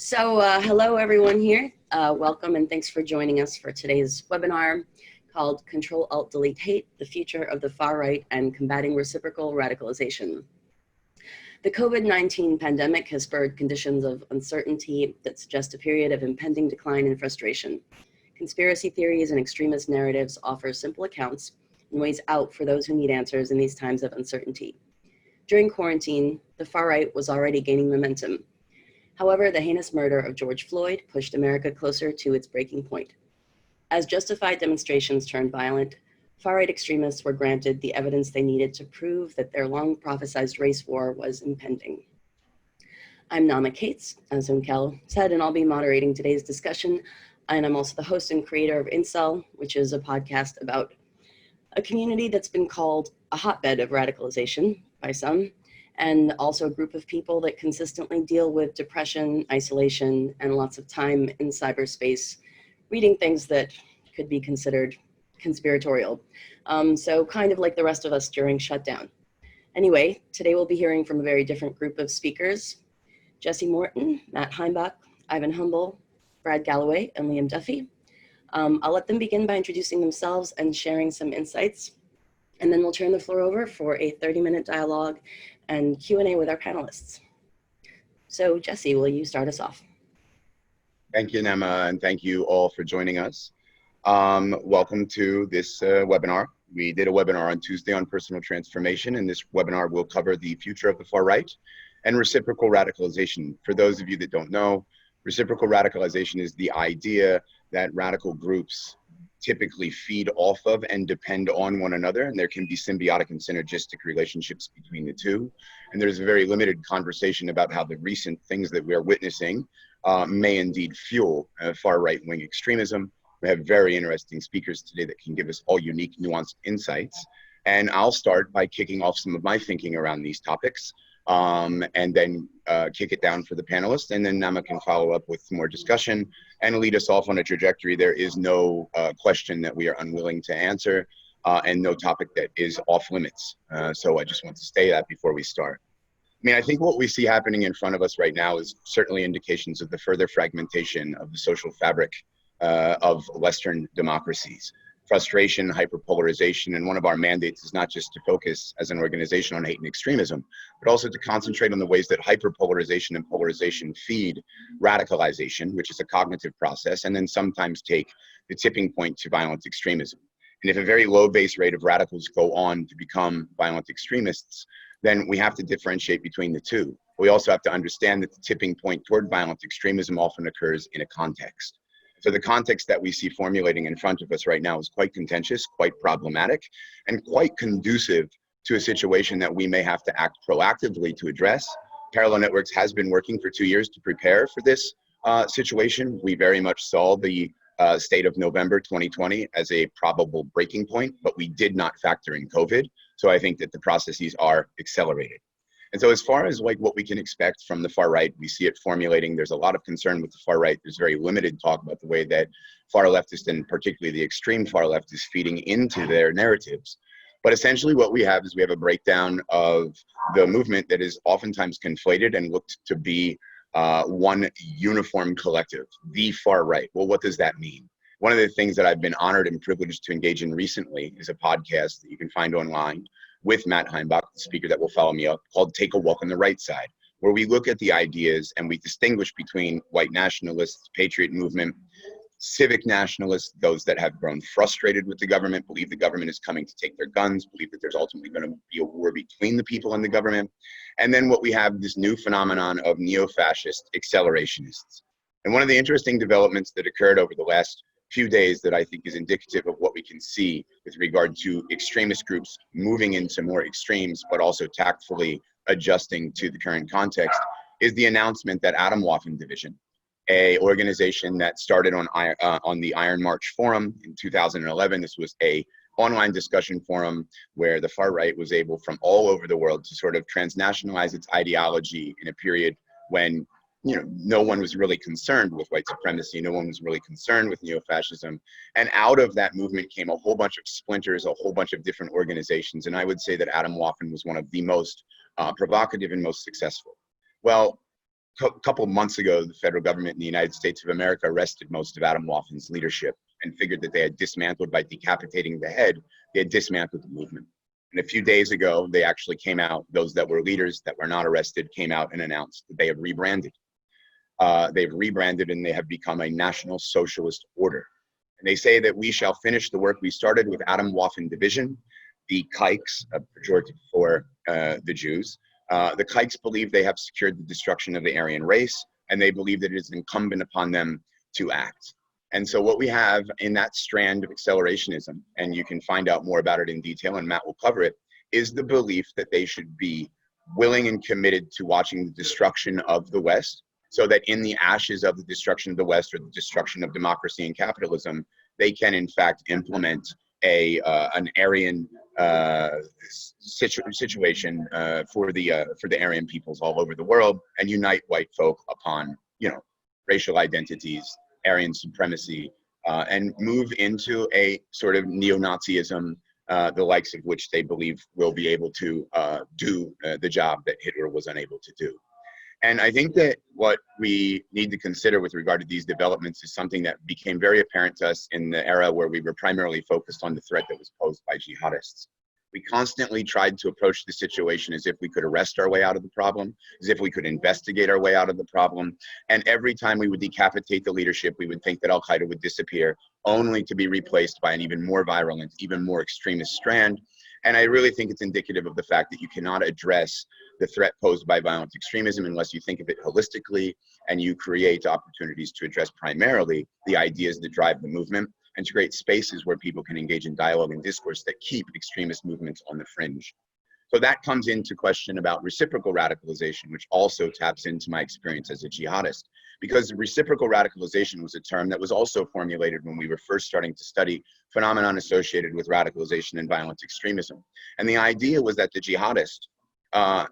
Hello everyone here. Welcome and thanks for joining us for today's webinar called Ctrl+Alt+Del-Hate, the Future of the Far Right and Combating Reciprocal Radicalization. The COVID-19 pandemic has spurred conditions of uncertainty that suggest a period of impending decline and frustration. Conspiracy theories and extremist narratives offer simple accounts and ways out for those who need answers in these times of uncertainty. During quarantine, the far right was already gaining momentum. However, the heinous murder of George Floyd pushed America closer to its breaking point. As justified demonstrations turned violent, far-right extremists were granted the evidence they needed to prove that their long-prophesized race war was impending. I'm Naama Kates, as Incel said, and I'll be moderating today's discussion. And I'm also the host and creator of Incel, which is a podcast about a community that's been called a hotbed of radicalization by some, and also a group of people that consistently deal with depression, isolation, and lots of time in cyberspace, reading things that could be considered conspiratorial. So kind of like the rest of us during shutdown. Anyway, today we'll be hearing from a very different group of speakers: Jesse Morton, Matt Heimbach, Ivan Humble, Brad Galloway, and Liam Duffy. I'll let them begin by introducing themselves and sharing some insights, and then we'll turn the floor over for a 30-minute dialogue and Q&A with our panelists. So Jesse, will you start us off? Thank you, Naama, and thank you all for joining us. Welcome to this webinar. We did a webinar on Tuesday on personal transformation, and this webinar will cover the future of the far right and reciprocal radicalization. For those of you that don't know, reciprocal radicalization is the idea that radical groups typically feed off of and depend on one another, and there can be symbiotic and synergistic relationships between the two. And there's a very limited conversation about how the recent things that we're witnessing may indeed fuel far right-wing extremism. We have very interesting speakers today that can give us all unique, nuanced insights. And I'll start by kicking off some of my thinking around these topics, and then kick it down for the panelists, and then Naama can follow up with more discussion and lead us off on a trajectory. There is no question that we are unwilling to answer, and no topic that is off limits. So I just want to say that before we start. I mean, I think what we see happening in front of us right now is certainly indications of the further fragmentation of the social fabric of Western democracies. Frustration, hyperpolarization, and one of our mandates is not just to focus as an organization on hate and extremism, but also to concentrate on the ways that hyperpolarization and polarization feed radicalization, which is a cognitive process, and then sometimes take the tipping point to violent extremism. And if a very low base rate of radicals go on to become violent extremists, then we have to differentiate between the two. We also have to understand that the tipping point toward violent extremism often occurs in a context. So the context that we see formulating in front of us right now is quite contentious, quite problematic, and quite conducive to a situation that we may have to act proactively to address. Parallel Networks has been working for 2 years to prepare for this situation. We very much saw the state of November 2020 as a probable breaking point, but we did not factor in COVID. So I think that the processes are accelerated. And so as far as like what we can expect from the far right, we see it formulating. There's a lot of concern with the far right. There's very limited talk about the way that far leftists, and particularly the extreme far left, is feeding into their narratives. But essentially what we have is we have a breakdown of the movement that is oftentimes conflated and looked to be one uniform collective, the far right. Well, what does that mean? One of the things that I've been honored and privileged to engage in recently is a podcast that you can find online with Matt Heimbach, the speaker that will follow me up, called Take a Walk on the Right Side, where we look at the ideas and we distinguish between white nationalists, patriot movement, civic nationalists, those that have grown frustrated with the government, believe the government is coming to take their guns, believe that there's ultimately going to be a war between the people and the government. And then what we have, this new phenomenon of neo-fascist accelerationists. And one of the interesting developments that occurred over the last few days that I think is indicative of what we can see with regard to extremist groups moving into more extremes, but also tactfully adjusting to the current context, is the announcement that Atomwaffen Division, a organization that started on the Iron March Forum in 2011. This was a online discussion forum where the far right was able from all over the world to sort of transnationalize its ideology in a period when no one was really concerned with white supremacy. No one was really concerned with neo-fascism. And out of that movement came a whole bunch of splinters, a whole bunch of different organizations. And I would say that Atomwaffen was one of the most provocative and most successful. Well, couple months ago, the federal government in the United States of America arrested most of Adam Waffen's leadership and figured that they had dismantled, by decapitating the head, they had dismantled the movement. And a few days ago, they actually came out, those that were leaders that were not arrested came out and announced that they have rebranded. They've rebranded and they have become a National Socialist Order. And they say that we shall finish the work we started with Adam Waffen Division, the Kikes, pejorative for the Jews. The Kikes believe they have secured the destruction of the Aryan race, and they believe that it is incumbent upon them to act. And so what we have in that strand of accelerationism, and you can find out more about it in detail, and Matt will cover it, is the belief that they should be willing and committed to watching the destruction of the West, so that in the ashes of the destruction of the West, or the destruction of democracy and capitalism, they can in fact implement an Aryan situation for the Aryan peoples all over the world, and unite white folk upon, racial identities, Aryan supremacy, and move into a sort of neo-Nazism, the likes of which they believe will be able to do the job that Hitler was unable to do. And I think that what we need to consider with regard to these developments is something that became very apparent to us in the era where we were primarily focused on the threat that was posed by jihadists. We constantly tried to approach the situation as if we could arrest our way out of the problem, as if we could investigate our way out of the problem. And every time we would decapitate the leadership, we would think that Al-Qaeda would disappear, only to be replaced by an even more virulent, even more extremist strand. And I really think it's indicative of the fact that you cannot address the threat posed by violent extremism unless you think of it holistically and you create opportunities to address primarily the ideas that drive the movement, and to create spaces where people can engage in dialogue and discourse that keep extremist movements on the fringe. So that comes into question about reciprocal radicalization, which also taps into my experience as a jihadist, because reciprocal radicalization was a term that was also formulated when we were first starting to study phenomenon associated with radicalization and violent extremism. And the idea was that the jihadist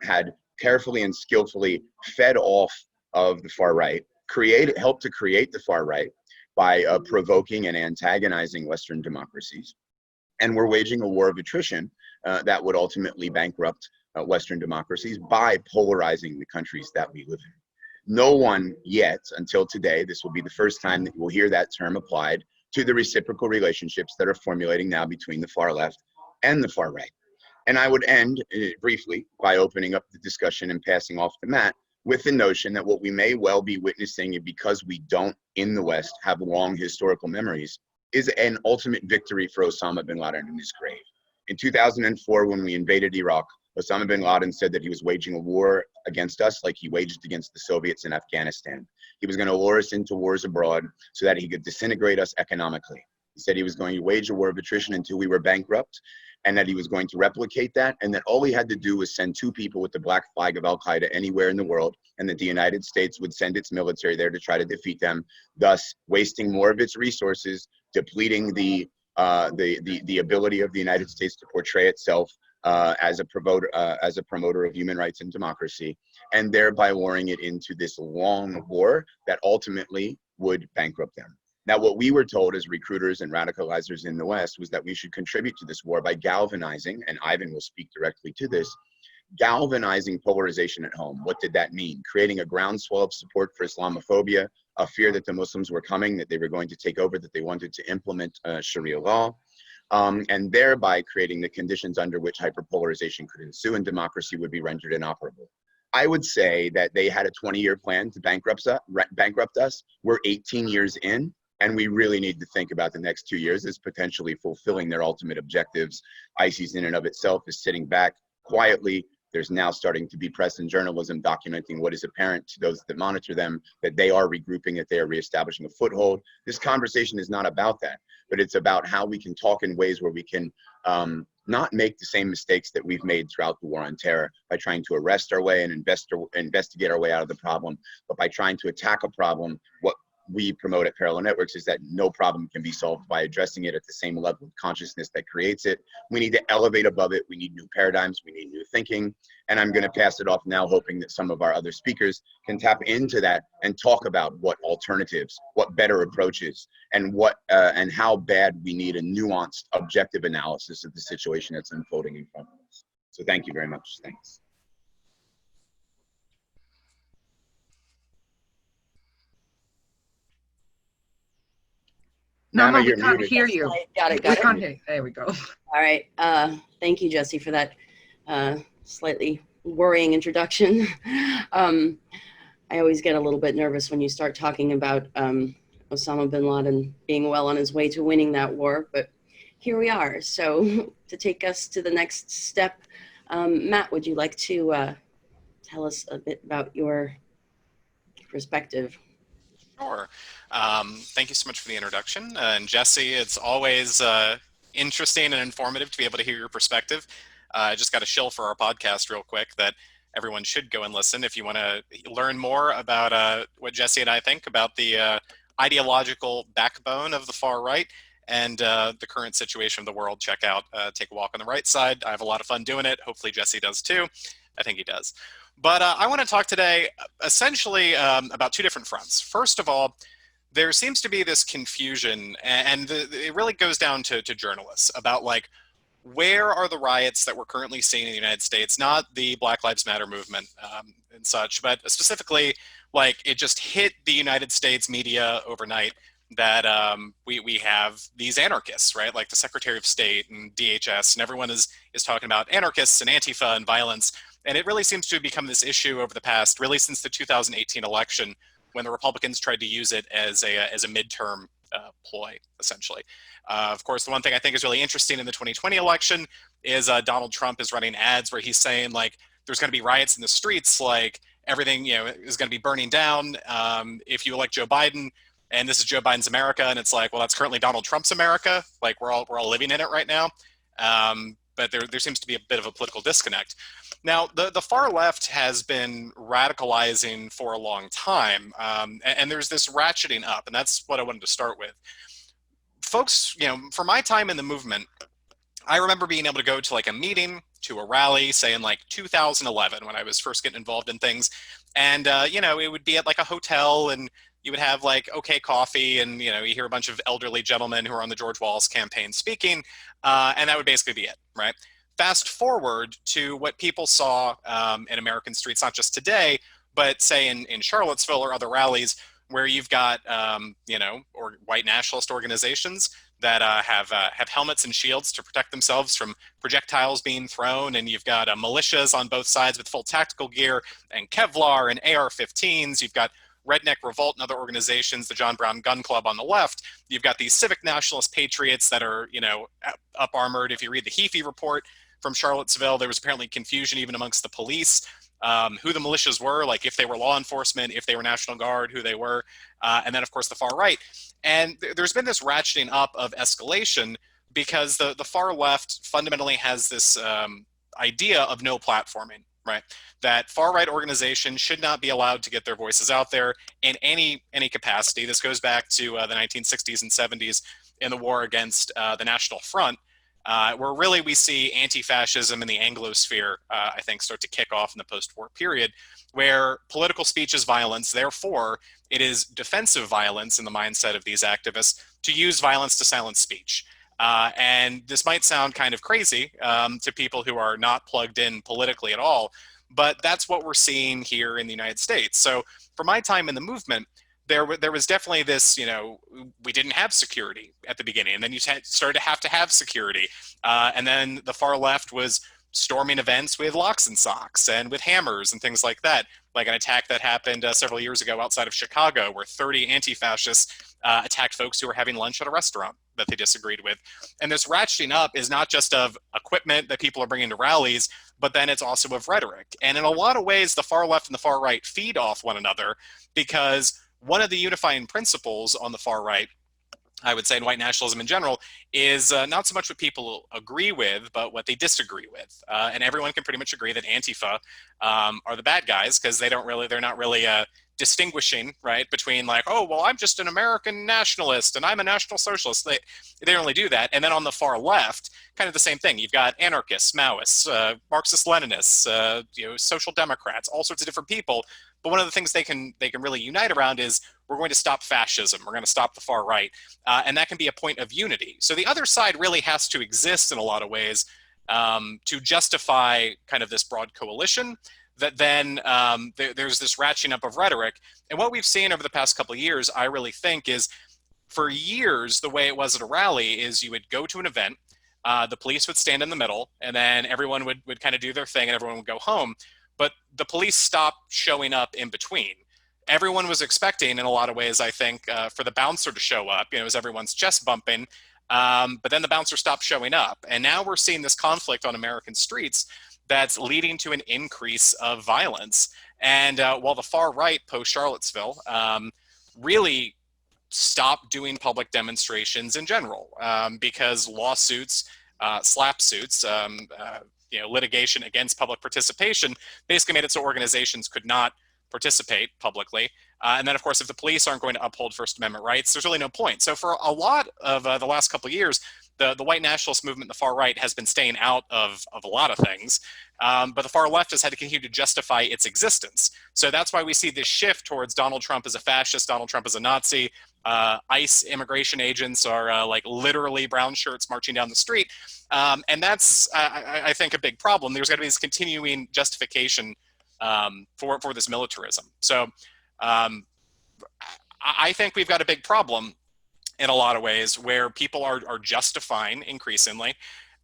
had carefully and skillfully fed off of the far right, helped to create the far right by provoking and antagonizing Western democracies. And we're waging a war of attrition that would ultimately bankrupt Western democracies by polarizing the countries that we live in. No one yet, until today, this will be the first time that we'll hear that term applied to the reciprocal relationships that are formulating now between the far left and the far right. And I would end briefly by opening up the discussion and passing off to Matt with the notion that what we may well be witnessing, because we don't in the West have long historical memories, is an ultimate victory for Osama bin Laden in his grave. In 2004, when we invaded Iraq, Osama bin Laden said that he was waging a war against us like he waged against the Soviets in Afghanistan. He was going to lure us into wars abroad so that he could disintegrate us economically. He said he was going to wage a war of attrition until we were bankrupt, and that he was going to replicate that, and that all he had to do was send 2 people with the black flag of Al-Qaeda anywhere in the world, and that the United States would send its military there to try to defeat them, thus wasting more of its resources, depleting the ability of the United States to portray itself as a promoter of human rights and democracy, and thereby luring it into this long war that ultimately would bankrupt them. Now, what we were told as recruiters and radicalizers in the West was that we should contribute to this war by galvanizing, and Ivan will speak directly to this, galvanizing polarization at home. What did that mean? Creating a groundswell of support for Islamophobia, a fear that the Muslims were coming, that they were going to take over, that they wanted to implement Sharia law, and thereby creating the conditions under which hyperpolarization could ensue and democracy would be rendered inoperable. I would say that they had a 20-year plan to bankrupt us. We're 18 years in, and we really need to think about the next 2 years as potentially fulfilling their ultimate objectives. ISIS in and of itself is sitting back quietly. There's now starting to be press and journalism documenting what is apparent to those that monitor them, that they are regrouping, that they are reestablishing a foothold. This conversation is not about that, but it's about how we can talk in ways where we can not make the same mistakes that we've made throughout the war on terror by trying to arrest our way and investigate our way out of the problem, but by trying to attack a problem. What we promote at Parallel Networks is that no problem can be solved by addressing it at the same level of consciousness that creates it. We need to elevate above it. We need new paradigms. We need new thinking. And I'm going to pass it off now, hoping that some of our other speakers can tap into that and talk about what alternatives, what better approaches, and and how bad we need a nuanced, objective analysis of the situation that's unfolding in front of us. So thank you very much. Thanks. Naama, Naama, we you're can't muted. hear you. Got it, We got it. can't hear you. There we go. All right. Thank you, Jesse, for that slightly worrying introduction. I always get a little bit nervous when you start talking about Osama bin Laden being well on his way to winning that war, but here we are. So to take us to the next step, Matt, would you like to tell us a bit about your perspective? Sure. Thank you so much for the introduction. And Jesse, it's always interesting and informative to be able to hear your perspective. I just got a shill for our podcast real quick that everyone should go and listen if you want to learn more about what Jesse and I think about the ideological backbone of the far right and the current situation of the world. Check out Take a Walk on the Right Side. I have a lot of fun doing it. Hopefully Jesse does too. I think he does. But I want to talk today essentially about two different fronts. First of all, there seems to be this confusion, and it really goes down to journalists about like, where are the riots that we're currently seeing in the United States, not the Black Lives Matter movement and such, but specifically like it just hit the United States media overnight that we have these anarchists, right? Like the Secretary of State and DHS and everyone is talking about anarchists and Antifa and violence. And it really seems to have become this issue over the past, really since the 2018 election, when the Republicans tried to use it as a midterm ploy, essentially. Of course, the one thing I think is really interesting in the 2020 election is Donald Trump is running ads where he's saying like, there's going to be riots in the streets, like everything is going to be burning down if you elect Joe Biden. And this is Joe Biden's America, and it's like, well, that's currently Donald Trump's America. Like we're all living in it right now. But there seems to be a bit of a political disconnect. Now, the far left has been radicalizing for a long time, and there's this ratcheting up, and that's what I wanted to start with. Folks, for my time in the movement, I remember being able to go to like a meeting, to a rally, say in like 2011 when I was first getting involved in things, and it would be at like a hotel, and you would have like okay coffee, and you hear a bunch of elderly gentlemen who are on the George Wallace campaign speaking, and that would basically be it, right? Fast forward to what people saw in American streets, not just today, but say in Charlottesville or other rallies where you've got, or white nationalist organizations that have helmets and shields to protect themselves from projectiles being thrown, and you've got militias on both sides with full tactical gear and Kevlar and AR-15s. You've got Redneck Revolt and other organizations, the John Brown Gun Club on the left. You've got these civic nationalist patriots that are, up armored. If you read the Heafy report from Charlottesville, there was apparently confusion even amongst the police, who the militias were, like if they were law enforcement, if they were National Guard, who they were, and then of course the far right. And there's been this ratcheting up of escalation because the far left fundamentally has this idea of no platforming, right? That far right organizations should not be allowed to get their voices out there in any capacity. This goes back to the 1960s and 70s in the war against the National Front, where really we see anti-fascism in the Anglosphere, I think, start to kick off in the post-war period, where political speech is violence. Therefore, it is defensive violence in the mindset of these activists to use violence to silence speech. And this might sound kind of crazy to people who are not plugged in politically at all, but that's what we're seeing here in the United States. So for my time in the movement, there was definitely this, we didn't have security at the beginning, and then you started to have security. And then the far left was storming events with locks and socks and with hammers and things like that, like an attack that happened several years ago outside of Chicago, where 30 anti-fascists attacked folks who were having lunch at a restaurant that they disagreed with. And this ratcheting up is not just of equipment that people are bringing to rallies, but then it's also of rhetoric. And in a lot of ways, the far left and the far right feed off one another, because one of the unifying principles on the far right, I would say, in white nationalism in general, is not so much what people agree with, but what they disagree with. And everyone can pretty much agree that Antifa are the bad guys, because they're not really distinguishing, right, between like, oh, well, I'm just an American nationalist and I'm a National Socialist. They don't really do that. And then on the far left, kind of the same thing. You've got anarchists, Maoists, Marxist-Leninists, social democrats, all sorts of different people. But one of the things they can really unite around is, we're going to stop fascism. We're going to stop the far right. And that can be a point of unity. So the other side really has to exist in a lot of ways to justify kind of this broad coalition that then there's this ratcheting up of rhetoric. And what we've seen over the past couple of years, I really think, is For years, the way it was at a rally is you would go to an event, the police would stand in the middle, and then everyone would kind of do their thing and everyone would go home. But the police stopped showing up in between. Everyone was expecting, in a lot of ways, I think, for the bouncer to show up. It was everyone's chest bumping. But then the bouncer stopped showing up. And now we're seeing this conflict on American streets that's leading to an increase of violence. And while the far right, post-Charlottesville, really stop doing public demonstrations in general because lawsuits, slap suits, litigation against public participation basically made it so organizations could not participate publicly. And then, of course, if the police aren't going to uphold First Amendment rights, there's really no point. So for a lot of the last couple of years, the white nationalist movement, the far right, has been staying out of a lot of things. But the far left has had to continue to justify its existence. So that's why we see this shift towards Donald Trump as a fascist, Donald Trump as a Nazi. ICE immigration agents are like literally brown shirts marching down the street. And that's, I think, a big problem. There's got to be this continuing justification for this militarism. So I think we've got a big problem in a lot of ways where people are justifying increasingly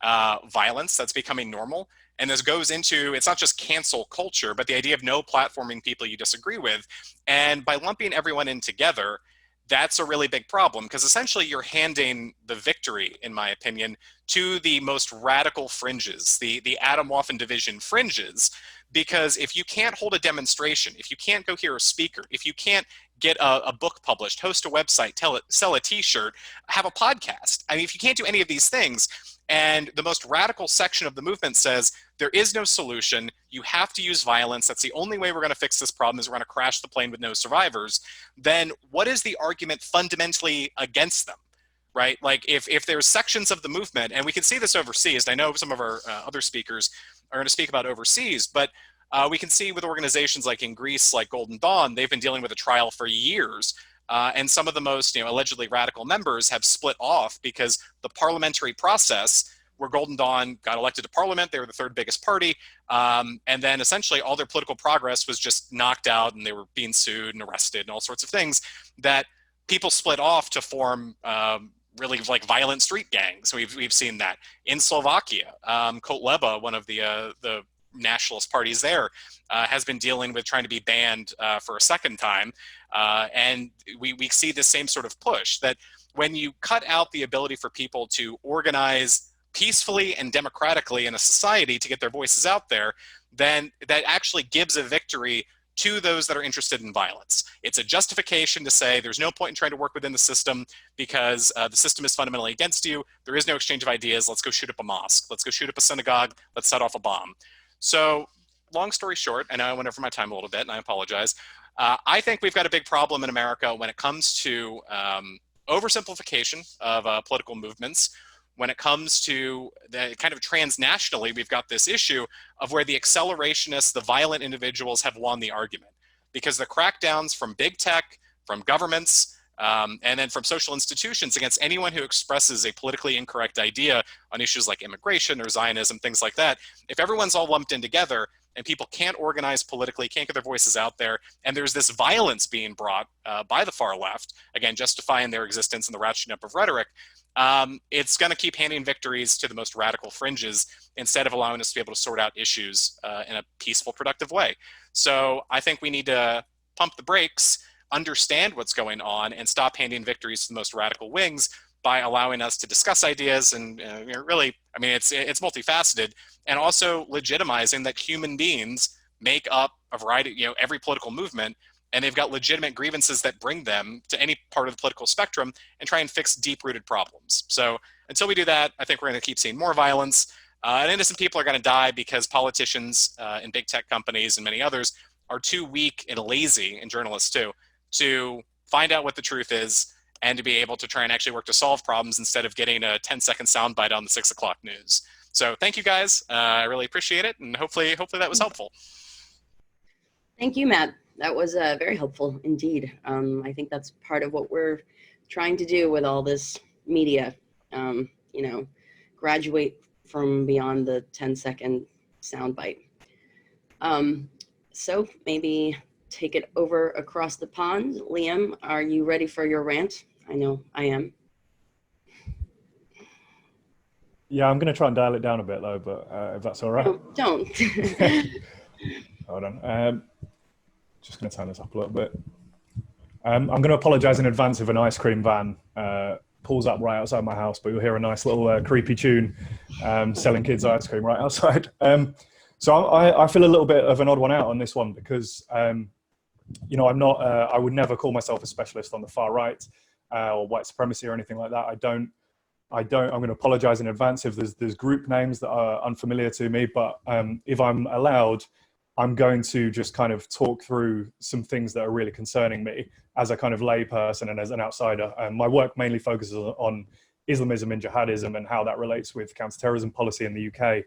violence that's becoming normal. And this goes into, it's not just cancel culture, but the idea of no platforming people you disagree with. And by lumping everyone in together, that's a really big problem because essentially you're handing the victory, in my opinion, to the most radical fringes, the Adam-Waffen division fringes. Because if you can't hold a demonstration, if you can't go hear a speaker, if you can't get a book published, host a website, sell a t-shirt, have a podcast. I mean, if you can't do any of these things, and the most radical section of the movement says, there is no solution, you have to use violence, that's the only way we're going to fix this problem is we're going to crash the plane with no survivors, then what is the argument fundamentally against them? Right? Like if there's sections of the movement, and we can see this overseas, I know some of our other speakers are going to speak about overseas, but we can see with organizations like in Greece, like Golden Dawn, they've been dealing with a trial for years. And some of the most allegedly radical members have split off because the parliamentary process where Golden Dawn got elected to parliament, they were the third biggest party. And then essentially all their political progress was just knocked out and they were being sued and arrested and all sorts of things that people split off to form really like violent street gangs. We've seen that in Slovakia. Kotleba, one of the nationalist parties there, has been dealing with trying to be banned for a second time. And we see the same sort of push that when you cut out the ability for people to organize peacefully and democratically in a society to get their voices out there, then that actually gives a victory to those that are interested in violence. It's a justification to say there's no point in trying to work within the system because the system is fundamentally against you. There is no exchange of ideas. Let's go shoot up a mosque. Let's go shoot up a synagogue. Let's set off a bomb. So long story short, I know I went over my time a little bit and I apologize. I think we've got a big problem in America when it comes to oversimplification of political movements. When it comes to the kind of transnationally, we've got this issue of where the accelerationists, the violent individuals have won the argument because the crackdowns from big tech, from governments, and then from social institutions against anyone who expresses a politically incorrect idea on issues like immigration or Zionism, things like that. If everyone's all lumped in together and people can't organize politically, can't get their voices out there, and there's this violence being brought by the far left, again, justifying their existence and the ratcheting up of rhetoric, it's going to keep handing victories to the most radical fringes instead of allowing us to be able to sort out issues in a peaceful, productive way. So I think we need to pump the brakes, understand what's going on, and stop handing victories to the most radical wings by allowing us to discuss ideas and really, I mean, it's multifaceted, and also legitimizing that human beings make up a variety, every political movement, and they've got legitimate grievances that bring them to any part of the political spectrum and try and fix deep-rooted problems. So until we do that, I think we're going to keep seeing more violence, and innocent people are going to die because politicians and big tech companies and many others are too weak and lazy, and journalists too, to find out what the truth is and to be able to try and actually work to solve problems instead of getting a 10-second soundbite on the 6 o'clock news. So thank you guys. I really appreciate it. And hopefully that was helpful. Thank you, Matt. That was very helpful indeed. I think that's part of what we're trying to do with all this media, graduate from beyond the 10-second soundbite. So maybe take it over across the pond. Liam, are you ready for your rant? I know I am. Yeah, I'm going to try and dial it down a bit though, but if that's all right. No, don't. Hold on. Just going to turn this up a little bit. I'm going to apologize in advance if an ice cream van pulls up right outside my house, but you'll hear a nice little creepy tune selling kids ice cream right outside. So I feel a little bit of an odd one out on this one because, you know, I'm not, I would never call myself a specialist on the far right or white supremacy or anything like that. I'm going to apologize in advance if there's group names that are unfamiliar to me, but if I'm allowed, I'm going to just kind of talk through some things that are really concerning me as a kind of lay person and as an outsider. My work mainly focuses on Islamism and jihadism and how that relates with counterterrorism policy in the UK.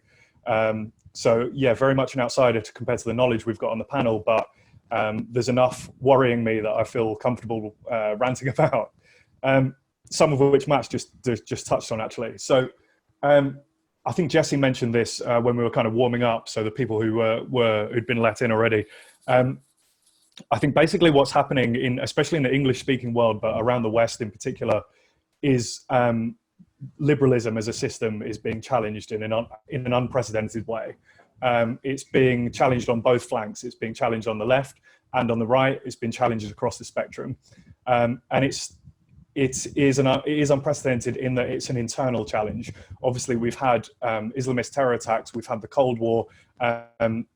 So yeah, very much an outsider compared to the knowledge we've got on the panel, but there's enough worrying me that I feel comfortable ranting about. Some of which Matt just touched on actually. So I think Jesse mentioned this when we were kind of warming up. So the people who'd been let in already. I think basically what's happening especially in the English speaking world, but around the West in particular, is liberalism as a system is being challenged in an unprecedented way. It's being challenged on both flanks. It's being challenged on the left and on the right. It's been challenged across the spectrum. And it is unprecedented in that it's an internal challenge. Obviously, we've had Islamist terror attacks. We've had the Cold War.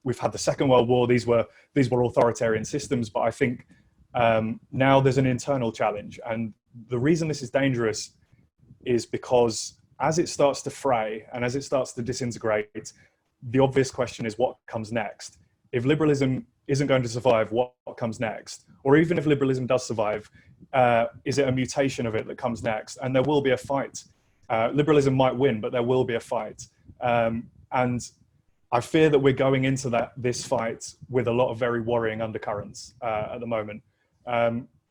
We've had the Second World War. These were authoritarian systems. But I think now there's an internal challenge, and the reason this is dangerous is because as it starts to fray and as it starts to disintegrate, the obvious question is what comes next. If liberalism isn't going to survive, what comes next? Or even if liberalism does survive, is it a mutation of it that comes next? And there will be a fight. Liberalism might win, but there will be a fight. And I fear that we're going into this fight with a lot of very worrying undercurrents at the moment.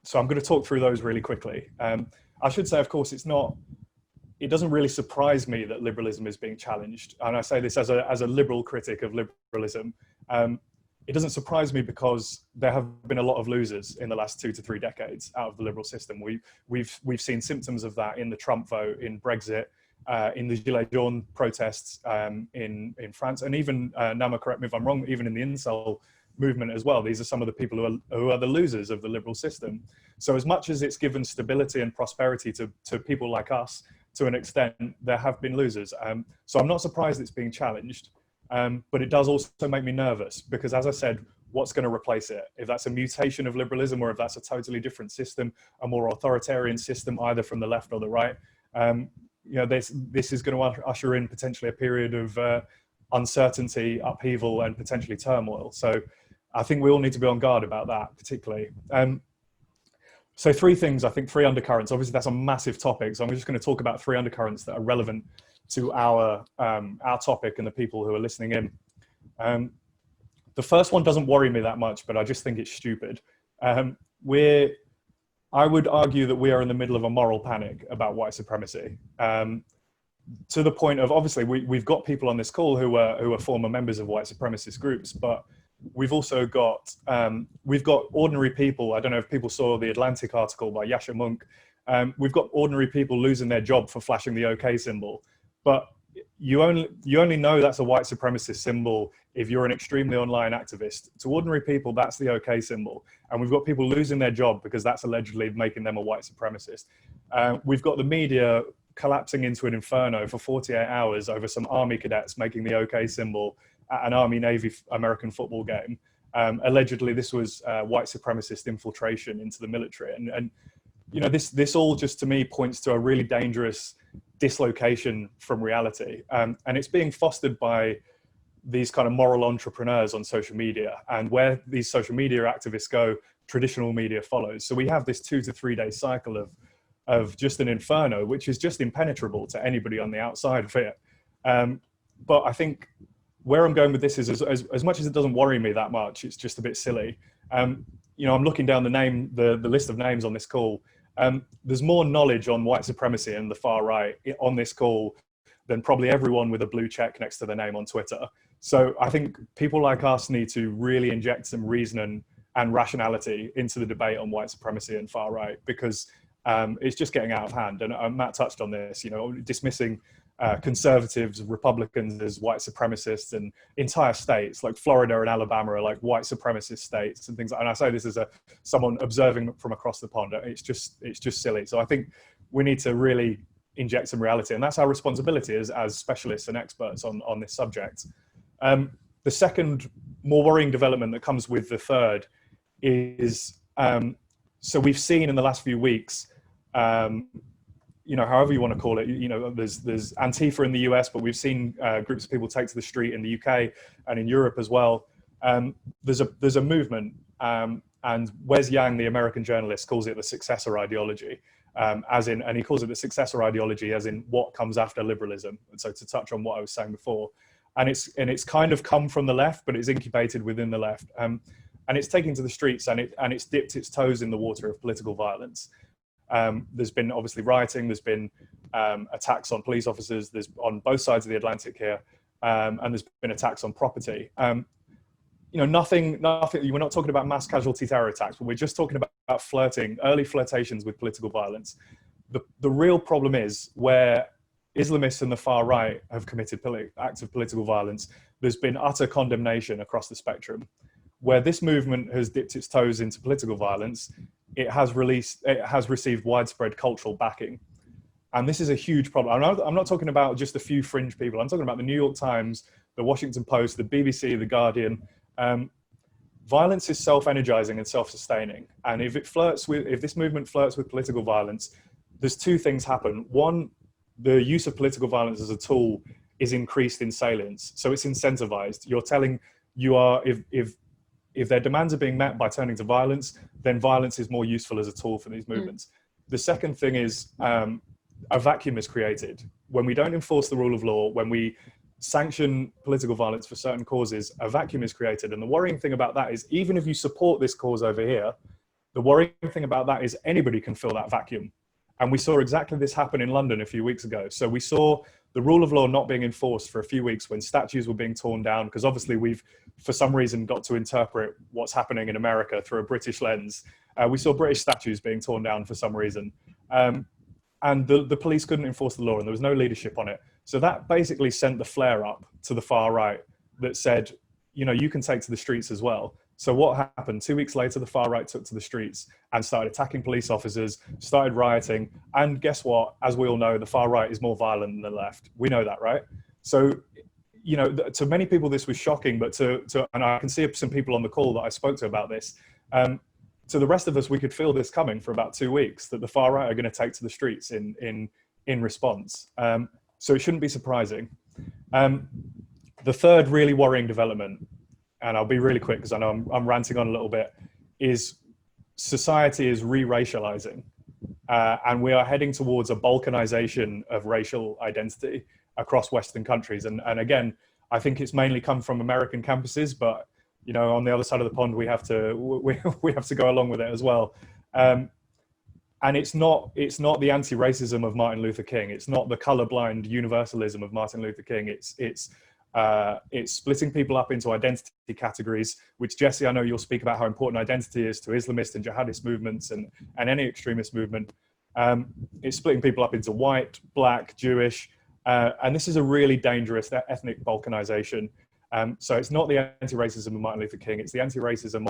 So I'm going to talk through those really quickly. I should say, of course, it doesn't really surprise me that liberalism is being challenged. And I say this as a liberal critic of liberalism. It doesn't surprise me because there have been a lot of losers in the last 2 to 3 decades out of the liberal system. We've seen symptoms of that in the Trump vote, in Brexit, in the Gilets Jaunes protests in France, and even, Naama, correct me if I'm wrong, even in the Incel movement as well. These are some of the people who are the losers of the liberal system. So as much as it's given stability and prosperity to people like us, to an extent, there have been losers. So I'm not surprised it's being challenged. But it does also make me nervous because, as I said, what's going to replace it? If that's a mutation of liberalism or if that's a totally different system, a more authoritarian system, either from the left or the right, you know, this is going to usher in potentially a period of uncertainty, upheaval, and potentially turmoil. So I think we all need to be on guard about that, particularly. So 3 things, I think 3 undercurrents. Obviously, that's a massive topic. So I'm just going to talk about 3 undercurrents that are relevant to our topic and the people who are listening in. The first one doesn't worry me that much, but I just think it's stupid. I would argue that we are in the middle of a moral panic about white supremacy. To the point of, obviously, we've got people on this call who are former members of white supremacist groups, but we've also got, we've got ordinary people. I don't know if people saw the Atlantic article by Yasha Monk. We've got ordinary people losing their job for flashing the OK symbol. But you only know that's a white supremacist symbol if you're an extremely online activist. To ordinary people, that's the OK symbol. And we've got people losing their job because that's allegedly making them a white supremacist. We've got the media collapsing into an inferno for 48 hours over some army cadets making the OK symbol at an Army-Navy American football game. Allegedly, this was white supremacist infiltration into the military. And you know, this all just to me points to a really dangerous dislocation from reality. And it's being fostered by these kind of moral entrepreneurs on social media. And where these social media activists go, traditional media follows. So we have this 2 to 3 day cycle of just an inferno, which is just impenetrable to anybody on the outside of it. But I think where I'm going with this is as much as it doesn't worry me that much, it's just a bit silly. You know, I'm looking down the list of names on this call. There's more knowledge on white supremacy and the far right on this call than probably everyone with a blue check next to their name on Twitter. So I think people like us need to really inject some reason and rationality into the debate on white supremacy and far right, because It's just getting out of hand. And Matt touched on this, dismissing conservatives, Republicans as white supremacists, and entire states like Florida and Alabama are like white supremacist states and things. And I say this as someone observing from across the pond. It's just silly. So I think we need to really inject some reality, and that's our responsibility as specialists and experts on this subject. The second, more worrying development that comes with the third is, so we've seen in the last few weeks, however you want to call it, there's Antifa in the US, but we've seen groups of people take to the street in the UK and in Europe as well. There's a movement, and Wes Yang, the American journalist, calls it the successor ideology, and he calls it the successor ideology as in what comes after liberalism. And so to touch on what I was saying before, and it's kind of come from the left, but it's incubated within the left, and it's taken to the streets, and it's dipped its toes in the water of political violence. There's been obviously rioting, there's been attacks on police officers, there's on both sides of the Atlantic here, and there's been attacks on property. Nothing, we're not talking about mass casualty terror attacks, but we're just talking about early flirtations with political violence. The real problem is where Islamists and the far right have committed acts of political violence, there's been utter condemnation across the spectrum. Where this movement has dipped its toes into political violence, it has received widespread cultural backing. And this is a huge problem. I'm not talking about just a few fringe people. I'm talking about the New York Times, the Washington Post, the BBC, the Guardian. Violence is self-energizing and self-sustaining. And if this movement flirts with political violence, there's two things happen. One, the use of political violence as a tool is increased in salience. So it's incentivized. If their demands are being met by turning to violence, then violence is more useful as a tool for these movements. The second thing is a vacuum is created. When we don't enforce the rule of law, when we sanction political violence for certain causes, a vacuum is created. And the worrying thing about that is, even if you support this cause over here, the worrying thing about that is anybody can fill that vacuum. And we saw exactly this happen in London a few weeks ago. So we saw the rule of law not being enforced for a few weeks when statues were being torn down, because obviously we've, for some reason, got to interpret what's happening in America through a British lens. We saw British statues being torn down for some reason. And the police couldn't enforce the law, and there was no leadership on it. So that basically sent the flare up to the far right that said, you can take to the streets as well. So what happened? 2 weeks later, the far right took to the streets and started attacking police officers, started rioting. And guess what? As we all know, the far right is more violent than the left. We know that, right? So, to many people, this was shocking, but and I can see some people on the call that I spoke to about this. To the rest of us, we could feel this coming for about 2 weeks, that the far right are going to take to the streets in response. So it shouldn't be surprising. The third really worrying development, and I'll be really quick because I know I'm ranting on a little bit, is society is re-racializing. And we are heading towards a balkanization of racial identity across Western countries. And again, I think it's mainly come from American campuses, but on the other side of the pond, we have to go along with it as well. And it's not the anti-racism of Martin Luther King. It's not the colorblind universalism of Martin Luther King. It's splitting people up into identity categories, which, Jesse, I know you'll speak about how important identity is to Islamist and jihadist movements and any extremist movement. It's splitting people up into white, black, Jewish, and this is a really dangerous ethnic balkanization. So it's not the anti-racism of Martin Luther King, it's the anti-racism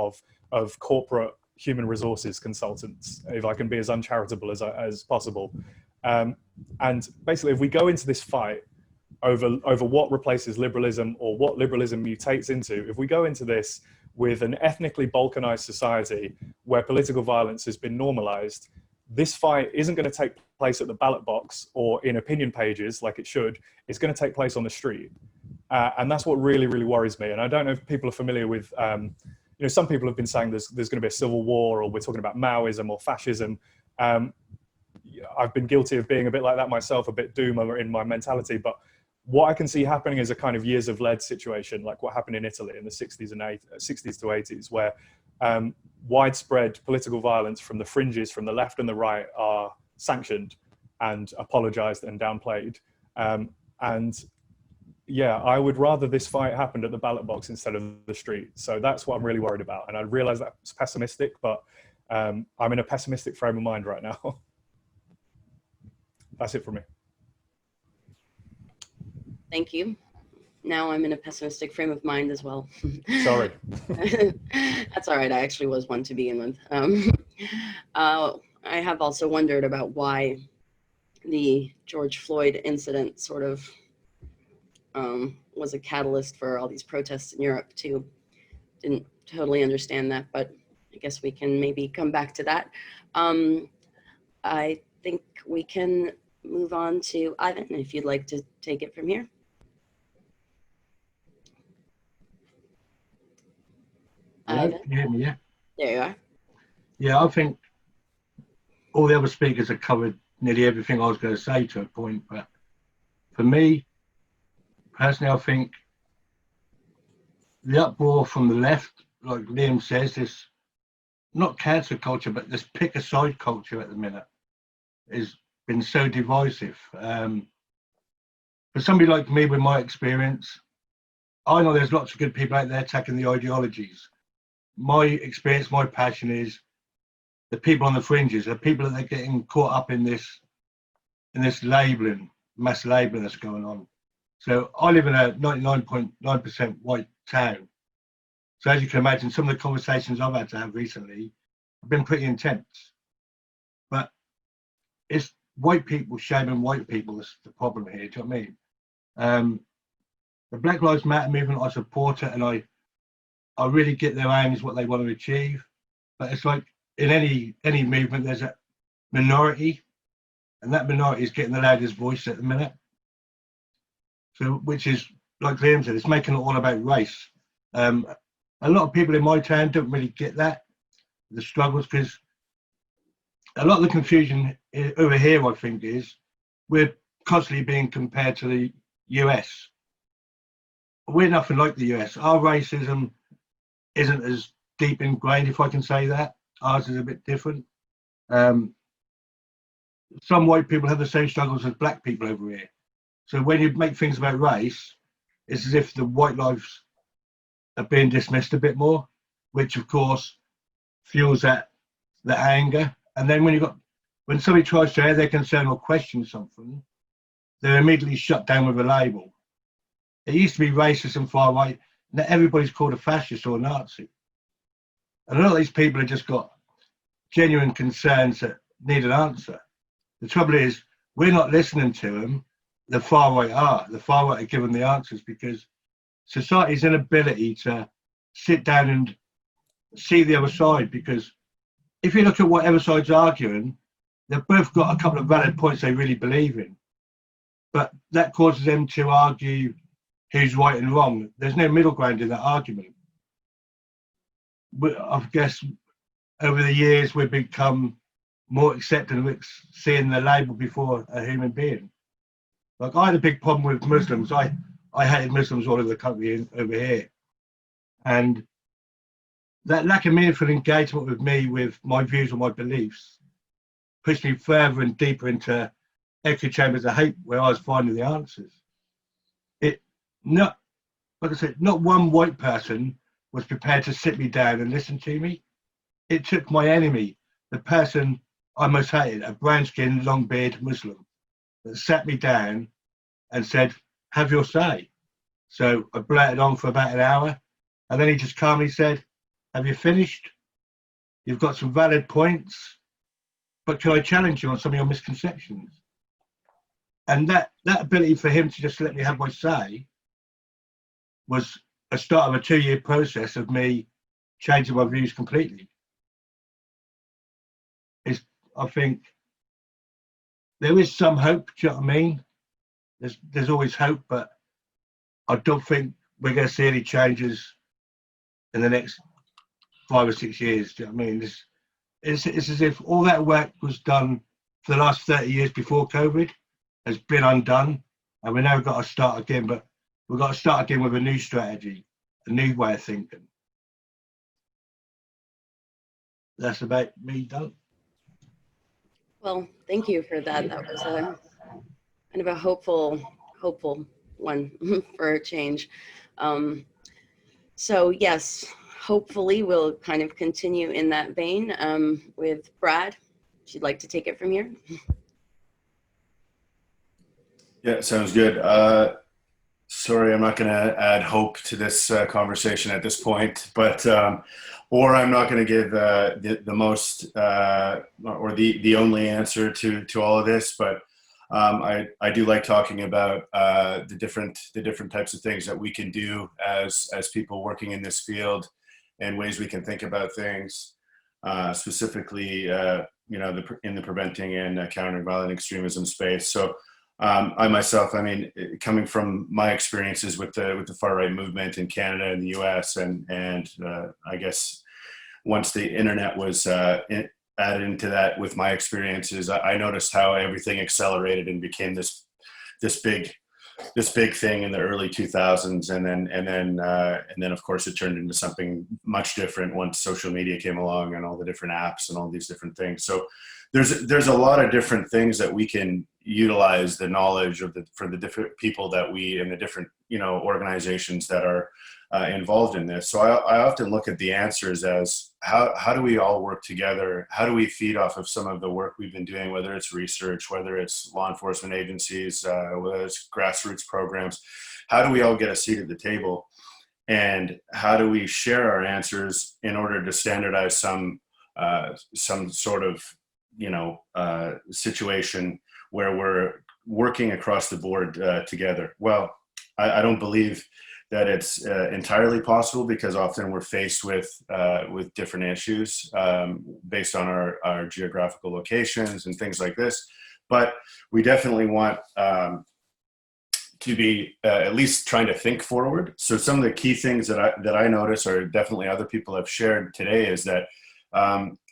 of corporate human resources consultants, if I can be as uncharitable as possible. And basically, if we go into this fight over what replaces liberalism or what liberalism mutates into, if we go into this with an ethnically balkanized society where political violence has been normalized, this fight isn't going to take place at the ballot box or in opinion pages like it should. It's going to take place on the street. And that's what really, really worries me. And I don't know if people are familiar with, some people have been saying there's going to be a civil war, or we're talking about Maoism or fascism. I've been guilty of being a bit like that myself, a bit doomer in my mentality. But what I can see happening is a kind of years of lead situation, like what happened in Italy in the 60s and 60s to 80s, where widespread political violence from the fringes, from the left and the right, are sanctioned and apologized and downplayed. And yeah, I would rather this fight happened at the ballot box instead of the street. So that's what I'm really worried about. And I realize that's pessimistic, but I'm in a pessimistic frame of mind right now. That's it for me. Thank you. Now I'm in a pessimistic frame of mind as well. Sorry. That's all right. I actually was one to begin with. I have also wondered about why the George Floyd incident sort of was a catalyst for all these protests in Europe too. Didn't totally understand that, but I guess we can maybe come back to that. I think we can move on to Ivan, if you'd like to take it from here. Hello, Ivan? can you hear me? Yeah. There you are. Yeah, I think all the other speakers have covered nearly everything I was going to say to a point. But for me, personally, I think the uproar from the left, like Liam says, this not cancel culture, but this pick a side culture at the minute has been so divisive. For somebody like me, with my experience, I know there's lots of good people out there attacking the ideologies. My experience, my passion is the people on the fringes, the people that are getting caught up in this labeling, mass labeling that's going on. So I live in a 99.9% white town. So as you can imagine, some of the conversations I've had to have recently have been pretty intense. But it's white people shaming white people that's the problem here. Do you know what I mean? The Black Lives Matter movement, I support it, and I really get their aims, what they want to achieve. But it's like in any movement, there's a minority, and that minority is getting the loudest voice at the minute. So, which is, like Liam said, it's making it all about race. A lot of people in my town don't really get that, the struggles, because a lot of the confusion over here, I think, is we're constantly being compared to the US. We're nothing like the US. Our racism isn't as deep ingrained, if I can say that. Ours is a bit different. Some white people have the same struggles as black people over here. So when you make things about race, it's as if the white lives are being dismissed a bit more, which of course fuels that anger. And then when somebody tries to air their concern or question something, they're immediately shut down with a label. It used to be racist and far right. Now everybody's called a fascist or a Nazi. And a lot of these people have just got genuine concerns that need an answer. The trouble is, we're not listening to them. The far right are. The far right are giving the answers because society's inability to sit down and see the other side. Because if you look at what other side's arguing, they've both got a couple of valid points they really believe in. But that causes them to argue who's right and wrong. There's no middle ground in that argument. I guess over the years we've become more accepting of seeing the label before a human being. Like I had a big problem with Muslims. I hated Muslims all over the country over here. And that lack of meaningful engagement with me, with my views and my beliefs, pushed me further and deeper into echo chambers of hate where I was finding the answers. Like I said, not one white person was prepared to sit me down and listen to me. It took my enemy, the person I most hated, a brown-skinned, long-beard Muslim, that sat me down and said, have your say. So I blurted on for about an hour, and then he just calmly said, have you finished? You've got some valid points, but can I challenge you on some of your misconceptions? And that ability for him to just let me have my say was a start of a 2-year process of me changing my views completely. I think there is some hope, do you know what I mean? There's always hope, but I don't think we're going to see any changes in the next 5 or 6 years, do you know what I mean? It's as if all that work was done for the last 30 years before COVID has been undone, and we've now got to start again, but we've got to start again with a new strategy, a new way of thinking. That's about me done. Well, thank you for that. That was a kind of a hopeful one for a change. So yes, hopefully we'll kind of continue in that vein with Brad. If you'd like to take it from here. Yeah, sounds good. Sorry, I'm not going to add hope to this conversation at this point, but or I'm not going to give the most or the only answer to all of this. But I do like talking about the different types of things that we can do as people working in this field, and ways we can think about things, specifically in the preventing and countering violent extremism space. So. I myself, I mean, coming from my experiences with the far right movement in Canada and the U.S., and I guess once the internet was added into that with my experiences, I noticed how everything accelerated and became this big thing in the early 2000s, and then of course it turned into something much different once social media came along and all the different apps and all these different things. So there's a lot of different things that we can utilize the knowledge of for the different people that we and the different organizations that are involved in this. So I often look at the answers as how do we all work together? How do we feed off of some of the work we've been doing, whether it's research, whether it's law enforcement agencies, whether it's grassroots programs? How do we all get a seat at the table? And how do we share our answers in order to standardize some sort of situation where we're working across the board together? Well, I don't believe that it's entirely possible, because often we're faced with different issues based on our geographical locations and things like this. But we definitely want to be at least trying to think forward. So some of the key things that I notice, or definitely other people have shared today, is that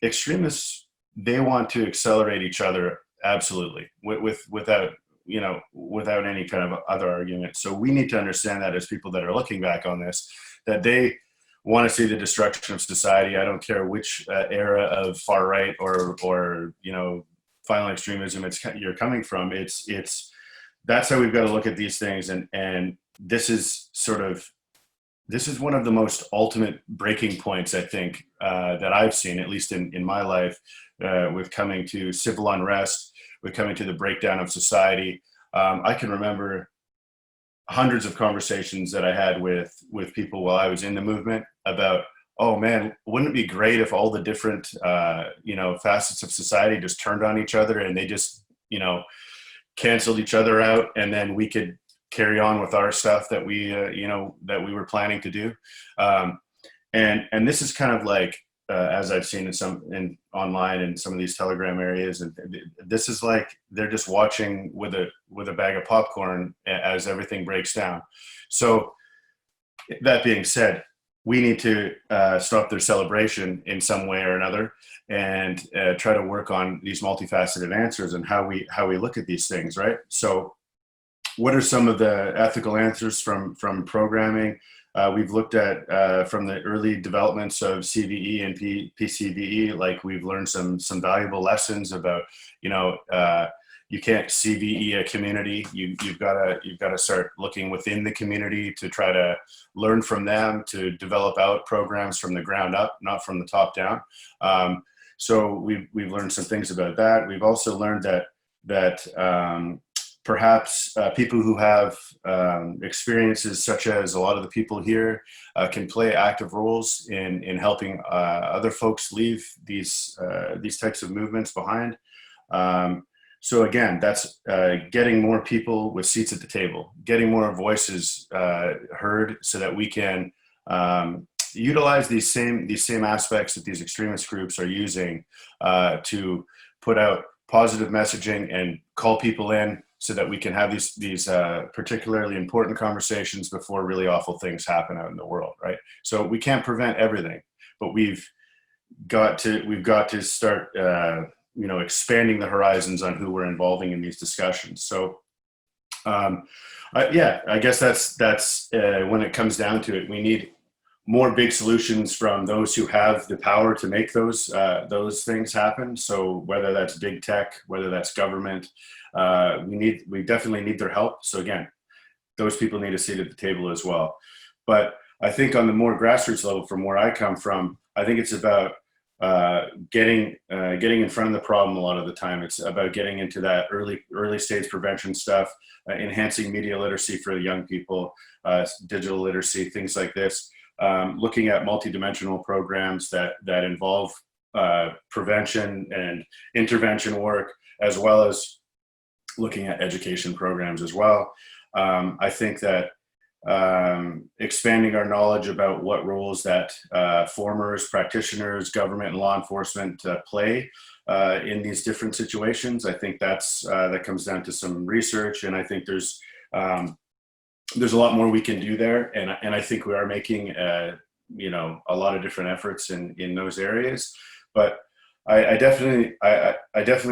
extremists, they want to accelerate each other, absolutely, without any kind of other argument. So we need to understand that as people that are looking back on this, that they want to see the destruction of society. I don't care which era of far right or violent extremism you're coming from. That's how we've got to look at these things. And this is one of the most ultimate breaking points, I think, that I've seen, at least in my life, with coming to civil unrest, with coming to the breakdown of society. I can remember hundreds of conversations that I had with people while I was in the movement about, oh man, wouldn't it be great if all the different facets of society just turned on each other and they just canceled each other out, and then we could carry on with our stuff that we were planning to do. And this is kind of like, as I've seen in online in some of these Telegram areas, and this is like they're just watching with a bag of popcorn as everything breaks down. So that being said, we need to stop their celebration in some way or another, and try to work on these multifaceted answers and how we look at these things, right? So what are some of the ethical answers from programming? We've looked at from the early developments of CVE and PCVE, like we've learned some valuable lessons about, you can't CVE a community. You've got to start looking within the community to try to learn from them, to develop out programs from the ground up, not from the top down. So we've learned some things about that. We've also learned that perhaps people who have experiences such as a lot of the people here can play active roles in helping other folks leave these types of movements behind. So again, that's getting more people with seats at the table, getting more voices heard, so that we can utilize these same aspects that these extremist groups are using to put out positive messaging and call people in, so that we can have these particularly important conversations before really awful things happen out in the world, right? So we can't prevent everything, but we've got to start expanding the horizons on who we're involving in these discussions. So I guess that's when it comes down to it, we need more big solutions from those who have the power to make those things happen. So whether that's big tech, whether that's government, we definitely need their help. So again, those people need a seat at the table as well. But I think on the more grassroots level, from where I come from, I think it's about getting in front of the problem a lot of the time. It's about getting into that early stage prevention stuff, enhancing media literacy for the young people, digital literacy, things like this. Looking at multidimensional programs that involve prevention and intervention work, as well as looking at education programs as well. I think that expanding our knowledge about what roles that formers, practitioners, government, and law enforcement play in these different situations. I think that comes down to some research, and I think there's a lot more we can do there, and I think we are making a lot of different efforts in those areas. But I definitely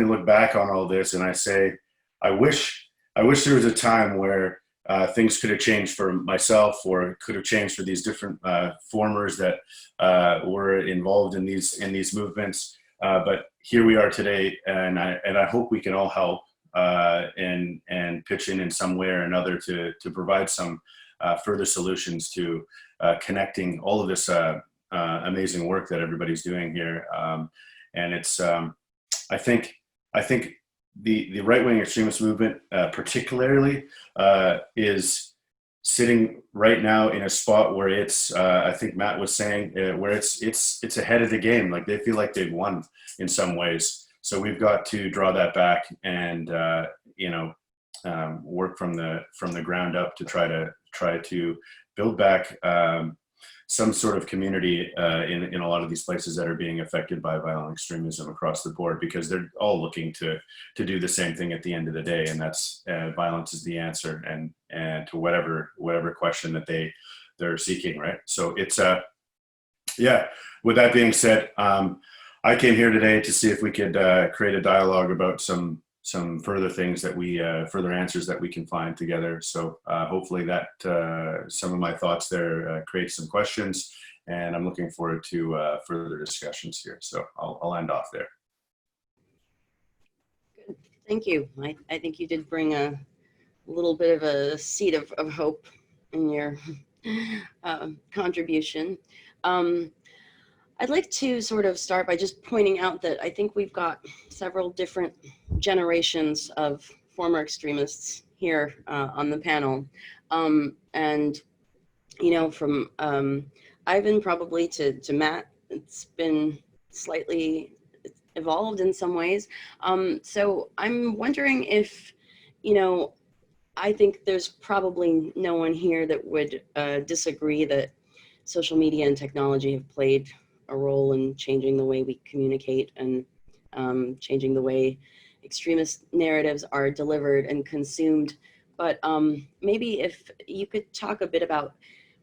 look back on all this and I say, I wish there was a time where things could have changed for myself, or could have changed for these different formers that were involved in these movements. But here we are today, and I hope we can all help and pitch in some way or another to provide some further solutions to connecting all of this amazing work that everybody's doing here. And it's I think the right-wing extremist movement particularly is sitting right now in a spot where it's I think Matt was saying where it's ahead of the game. Like, they feel like they've won in some ways. So we've got to draw that back and work from the ground up to try to build back some sort of community in a lot of these places that are being affected by violent extremism across the board, because they're all looking to do the same thing at the end of the day, and that's violence is the answer, and to whatever question that they're seeking, right? So it's yeah. With that being said, I came here today to see if we could create a dialogue about some further things that further answers that we can find together. So hopefully that some of my thoughts there create some questions, and I'm looking forward to further discussions here. So I'll end off there. Good. Thank you. I think you did bring a little bit of a seed of hope in your contribution. I'd like to sort of start by just pointing out that I think we've got several different generations of former extremists here on the panel. And, from Ivan probably to Matt, it's been slightly evolved in some ways. So I'm wondering if, I think there's probably no one here that would disagree that social media and technology have played a role in changing the way we communicate and changing the way extremist narratives are delivered and consumed. But maybe if you could talk a bit about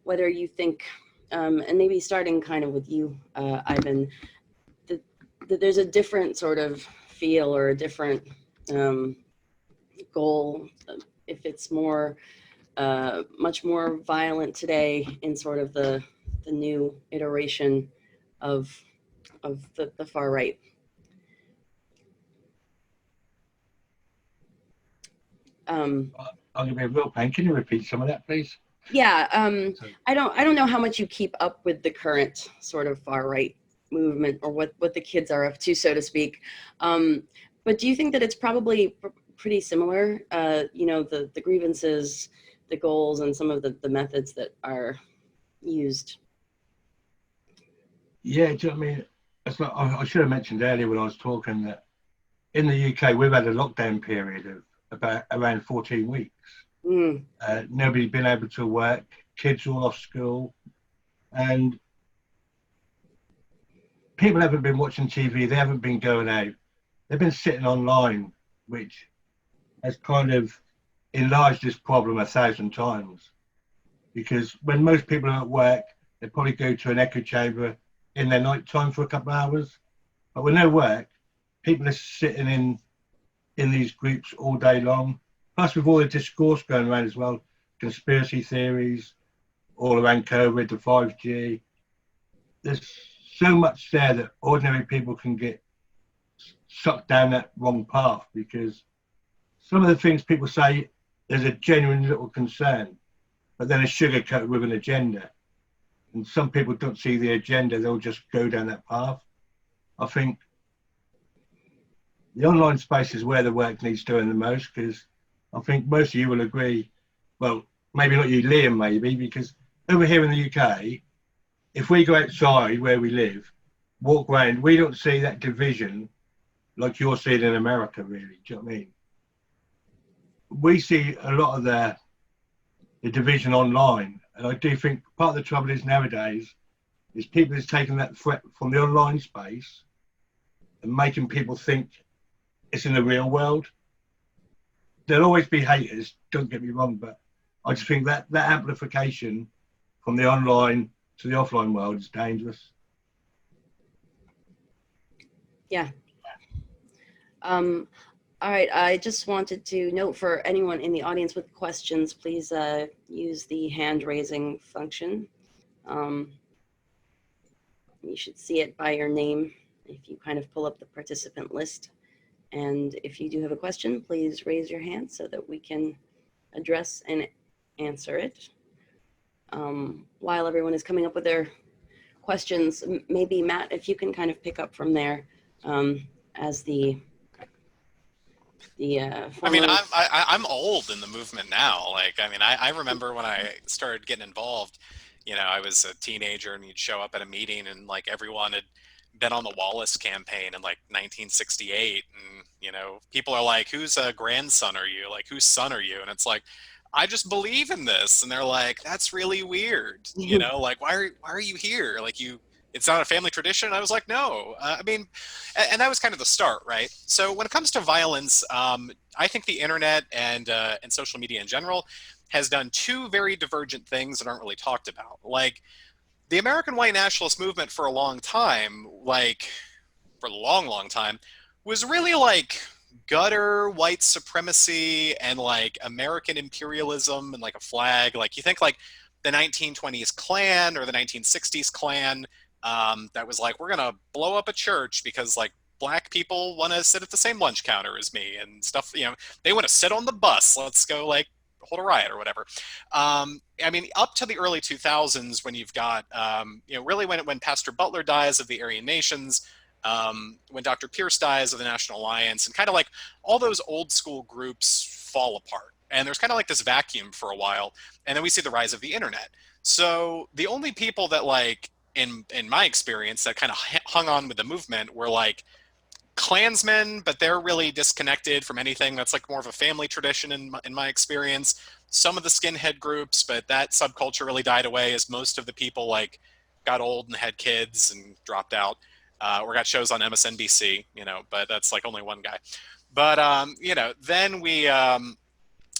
whether you think, and maybe starting kind of with you, Ivan, that there's a different sort of feel or a different goal, if it's more, much more violent today in sort of the new iteration of the far right. I'll give you a real pain. Can you repeat some of that, please? Yeah, I don't know how much you keep up with the current sort of far right movement, or what the kids are up to, so to speak. But do you think that it's probably pretty similar? The grievances, the goals, and some of the methods that are used. Yeah, do you know what I mean? It's like, I should have mentioned earlier when I was talking that in the UK we've had a lockdown period of about around 14 weeks. Nobody's been able to work, kids all off school, and people haven't been watching TV, they haven't been going out, they've been sitting online, which has kind of enlarged this problem 1,000 times. Because when most people are at work, they probably go to an echo chamber in their night time for a couple of hours. But with no work, people are sitting in these groups all day long. Plus with all the discourse going around as well, conspiracy theories, all around COVID, the 5G. There's so much there that ordinary people can get sucked down that wrong path, because some of the things people say, there's a genuine little concern, but then it's sugarcoated with an agenda. And some people don't see the agenda, they'll just go down that path. I think the online space is where the work needs doing the most, because I think most of you will agree, well, maybe not you, Liam, maybe, because over here in the UK, if we go outside where we live, walk around, we don't see that division like you're seeing in America, really. Do you know what I mean? We see a lot of the division online. And I do think part of the trouble is nowadays is people is taking that threat from the online space and making people think it's in the real world. There'll always be haters, don't get me wrong, but I just think that amplification from the online to the offline world is dangerous. Yeah. All right, I just wanted to note for anyone in the audience with questions, please use the hand raising function. You should see it by your name if you kind of pull up the participant list. And if you do have a question, please raise your hand so that we can address and answer it. While everyone is coming up with their questions, maybe Matt, if you can kind of pick up from there as the I mean, I'm old in the movement now. Like, I mean, I remember when I started getting involved, you know, I was a teenager and you'd show up at a meeting and like everyone had been on the Wallace campaign in like 1968. And, you know, people are like, whose grandson are you? Like, whose son are you? And it's like, I just believe in this. And they're like, that's really weird. You know, like, why are you here? Like it's not a family tradition. I was like, no, I mean, and that was kind of the start, right? So when it comes to violence, I think the internet and social media in general has done two very divergent things that aren't really talked about. Like the American white nationalist movement for a long time, like for a long, long time, was really like gutter white supremacy and like American imperialism and like a flag. Like you think like the 1920s Klan or the 1960s Klan, that was like, we're going to blow up a church because like black people want to sit at the same lunch counter as me and stuff. You know, they want to sit on the bus. Let's go like hold a riot or whatever. I mean, up to the early 2000s when you've got, you know, really when Pastor Butler dies of the Aryan Nations, when Dr. Pierce dies of the National Alliance, and kind of like all those old school groups fall apart. And there's kind of like this vacuum for a while. And then we see the rise of the internet. So the only people that like, in my experience, that kind of hung on with the movement were like Klansmen, but they're really disconnected from anything that's like more of a family tradition in my experience. Some of the skinhead groups, but that subculture really died away as most of the people like got old and had kids and dropped out, or got shows on MSNBC, you know, but that's like only one guy. But, you know, then we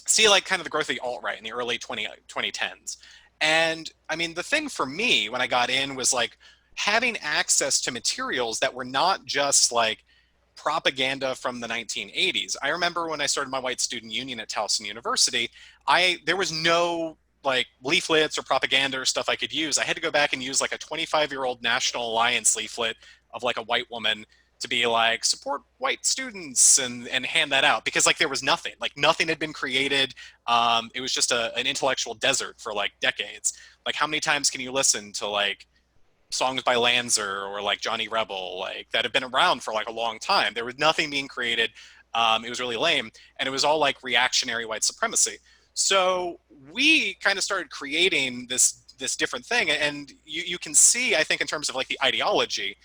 see like kind of the growth of the alt-right in the early 2010s. And I mean, the thing for me when I got in was like having access to materials that were not just like propaganda from the 1980s. I remember when I started my white student union at Towson University, there was no like leaflets or propaganda or stuff I could use. I had to go back and use like a 25-year-old National Alliance leaflet of like a white woman to be like, support white students and hand that out, because like there was nothing, like nothing had been created. It was just an intellectual desert for like decades. Like how many times can you listen to like songs by Lanzer or like Johnny Rebel, like that have been around for like a long time? There was nothing being created. It was really lame, and it was all like reactionary white supremacy. So we kind of started creating this different thing, and you can see, I think, in terms of like the ideology,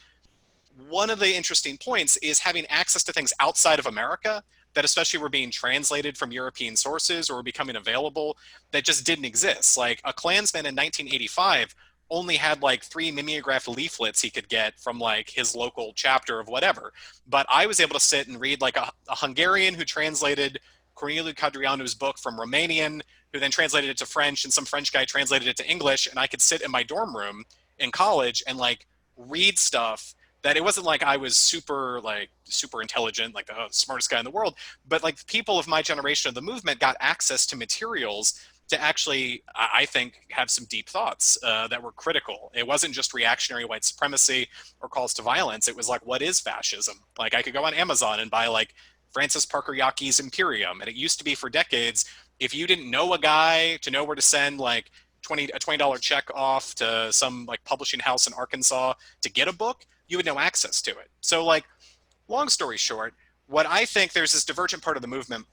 one of the interesting points is having access to things outside of America that especially were being translated from European sources or were becoming available that just didn't exist. Like a Klansman in 1985 only had like 3 mimeograph leaflets he could get from like his local chapter of whatever. But I was able to sit and read like a Hungarian who translated Corneliu Cadrianu's book from Romanian, who then translated it to French, and some French guy translated it to English. And I could sit in my dorm room in college and like read stuff that it wasn't like I was super intelligent, like the smartest guy in the world, but like people of my generation of the movement got access to materials to actually, I think, have some deep thoughts that were critical. It wasn't just reactionary white supremacy or calls to violence. It was like, what is fascism? Like I could go on Amazon and buy like Francis Parker Yockey's Imperium. And it used to be for decades, if you didn't know a guy to know where to send like a $20 check off to some like publishing house in Arkansas to get a book, you had no access to it. So like, long story short, what I think, there's this divergent part of the movement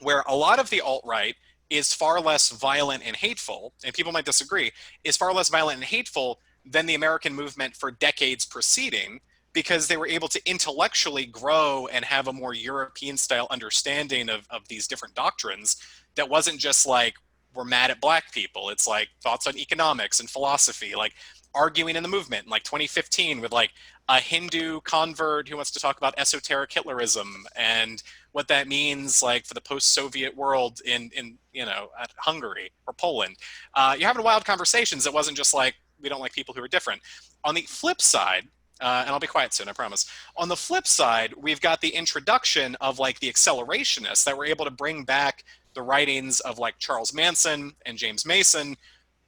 where a lot of the alt-right is far less violent and hateful, and people might disagree, is far less violent and hateful than the American movement for decades preceding, because they were able to intellectually grow and have a more European style understanding of these different doctrines that wasn't just like, we're mad at black people. It's like thoughts on economics and philosophy, like arguing in the movement in like 2015 with like a Hindu convert who wants to talk about esoteric Hitlerism and what that means like for the post-Soviet world in you know, at Hungary or Poland. You're having wild conversations. It wasn't just like, we don't like people who are different. On the flip side, and I'll be quiet soon, I promise. On the flip side, we've got the introduction of like the accelerationists that were able to bring back the writings of like Charles Manson and James Mason,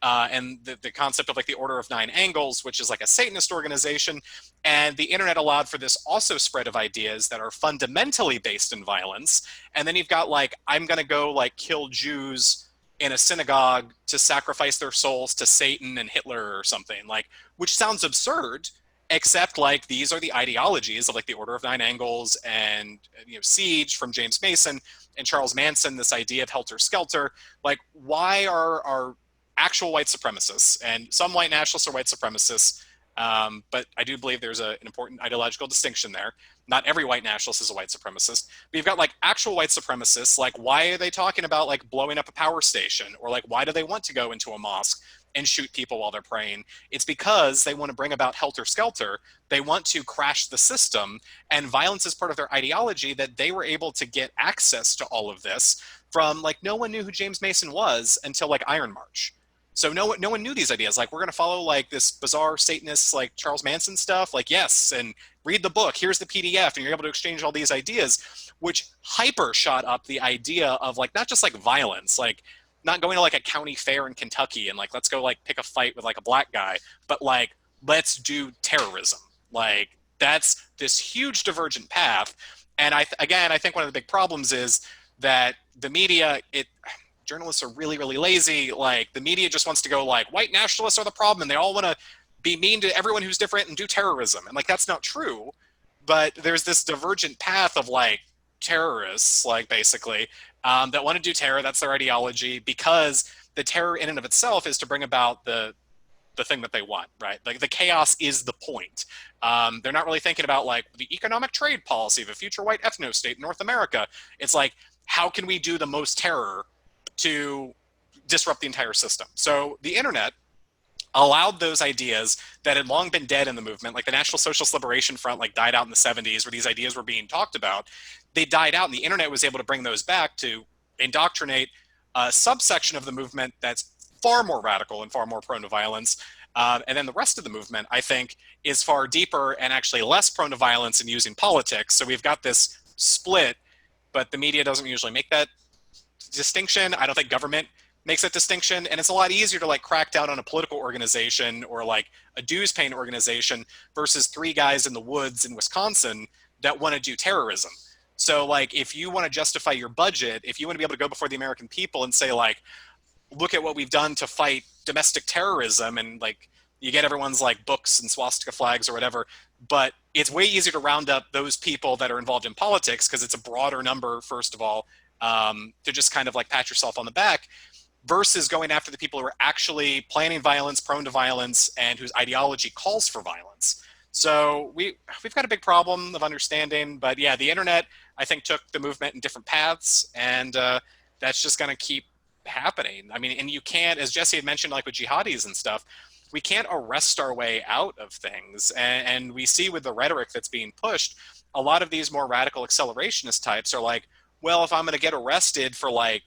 and the concept of like the Order of Nine Angles, which is like a Satanist organization. And the internet allowed for this also spread of ideas that are fundamentally based in violence. And then you've got like, I'm going to go like kill Jews in a synagogue to sacrifice their souls to Satan and Hitler or something, like, which sounds absurd, except like these are the ideologies of like the Order of Nine Angles and, you know, Siege from James Mason and Charles Manson, this idea of helter skelter. Like, why are actual white supremacists, and some white nationalists are white supremacists, but I do believe there's an important ideological distinction there. Not every white nationalist is a white supremacist, but you've got like actual white supremacists. Like, why are they talking about like blowing up a power station, or like why do they want to go into a mosque and shoot people while they're praying? It's because they want to bring about helter skelter. They want to crash the system, and violence is part of their ideology, that they were able to get access to all of this from like, no one knew who James Mason was until like Iron March. So no one knew these ideas. Like, we're going to follow like this bizarre Satanist, like Charles Manson stuff. Like, yes, and read the book. Here's the PDF, and you're able to exchange all these ideas, which hyper shot up the idea of like, not just like violence, like not going to like a county fair in Kentucky and like, let's go like pick a fight with like a black guy, but like, let's do terrorism. Like, that's this huge divergent path. And again, I think one of the big problems is that the media, journalists are really, really lazy. Like, the media just wants to go like, white nationalists are the problem, and they all want to be mean to everyone who's different and do terrorism. And like, that's not true. But there's this divergent path of like terrorists, like basically, that want to do terror. That's their ideology, because the terror in and of itself is to bring about the thing that they want, right? Like, the chaos is the point. They're not really thinking about like the economic trade policy of a future white ethno-state in North America. It's like, how can we do the most terror to disrupt the entire system? So the internet allowed those ideas that had long been dead in the movement, like the National Socialist Liberation Front, like died out in the 70s, where these ideas were being talked about. They died out, and the internet was able to bring those back to indoctrinate a subsection of the movement that's far more radical and far more prone to violence. And then the rest of the movement, I think, is far deeper and actually less prone to violence and using politics. So we've got this split, but the media doesn't usually make that distinction. I don't think government makes that distinction, and it's a lot easier to like crack down on a political organization or like a dues paying organization versus three guys in the woods in Wisconsin that want to do terrorism. So like, if you want to justify your budget, if you want to be able to go before the American people and say like, look at what we've done to fight domestic terrorism, and like, you get everyone's like books and swastika flags or whatever, but it's way easier to round up those people that are involved in politics, because it's a broader number, first of all, to just kind of like pat yourself on the back, versus going after the people who are actually planning violence, prone to violence, and whose ideology calls for violence. So we've got a big problem of understanding. But yeah, the internet, I think, took the movement in different paths, and that's just going to keep happening. I mean, and you can't, as Jesse had mentioned, like with jihadis and stuff, we can't arrest our way out of things. And we see with the rhetoric that's being pushed, a lot of these more radical accelerationist types are like, well, if I'm going to get arrested for like,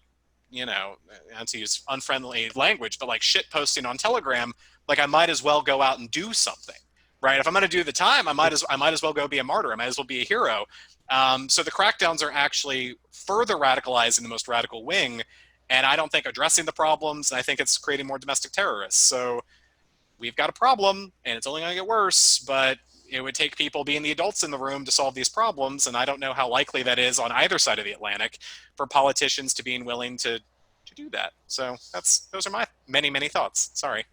you know, not to use unfriendly language, but like shit posting on Telegram, like I might as well go out and do something, right? If I'm going to do the time, I might as well go be a martyr. I might as well be a hero. So the crackdowns are actually further radicalizing the most radical wing, and I don't think addressing the problems. I think it's creating more domestic terrorists. So we've got a problem, and it's only going to get worse. But it would take people being the adults in the room to solve these problems, and I don't know how likely that is on either side of the Atlantic for politicians to being willing to do that. So those are my many thoughts. Sorry.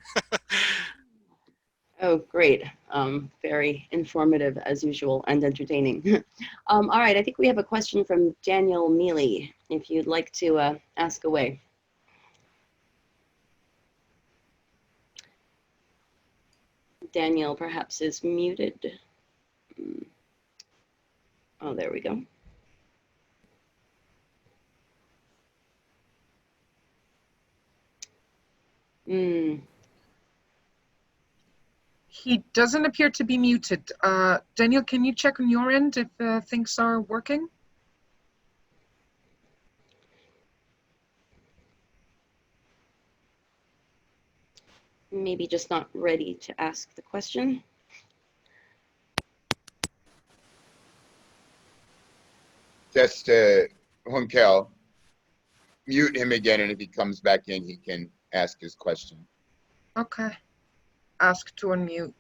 Oh, great. Very informative as usual and entertaining. All right, I think we have a question from Daniel Mealy, if you'd like to ask away. Daniel perhaps is muted. Oh, there we go. He doesn't appear to be muted. Daniel, can you check on your end if things are working? Maybe just not ready to ask the question. Just Hunkel, mute him again, and if he comes back in, he can ask his question. Okay. Ask to unmute.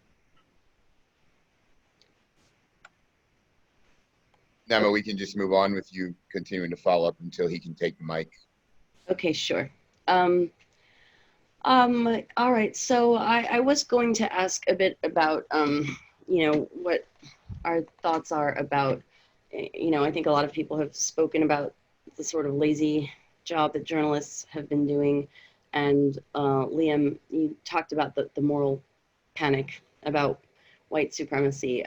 Naama, we can just move on with you continuing to follow up until he can take the mic. Okay, sure. All right, so I was going to ask a bit about, you know, what our thoughts are about, you know, I think a lot of people have spoken about the sort of lazy job that journalists have been doing. And Liam, you talked about the moral panic about white supremacy.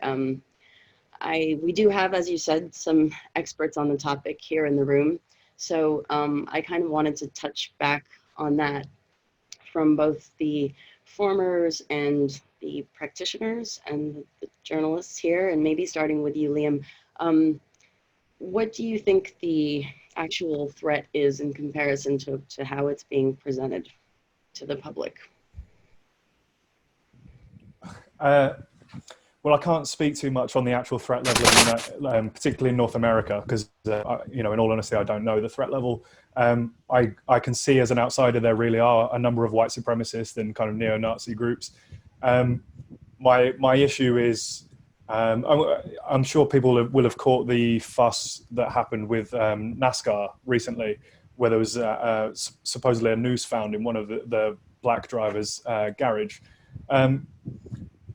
We do have, as you said, some experts on the topic here in the room. So I kind of wanted to touch back on that from both the formers and the practitioners and the journalists here, and maybe starting with you, Liam. What do you think the actual threat is in comparison to how it's being presented to the public? Well, I can't speak too much on the actual threat level, particularly in North America, because, you know, in all honesty, I don't know the threat level. I can see as an outsider there really are a number of white supremacist and kind of neo-Nazi groups. My issue is, I'm sure people will have caught the fuss that happened with NASCAR recently, where there was supposedly a noose found in one of the black drivers' garage.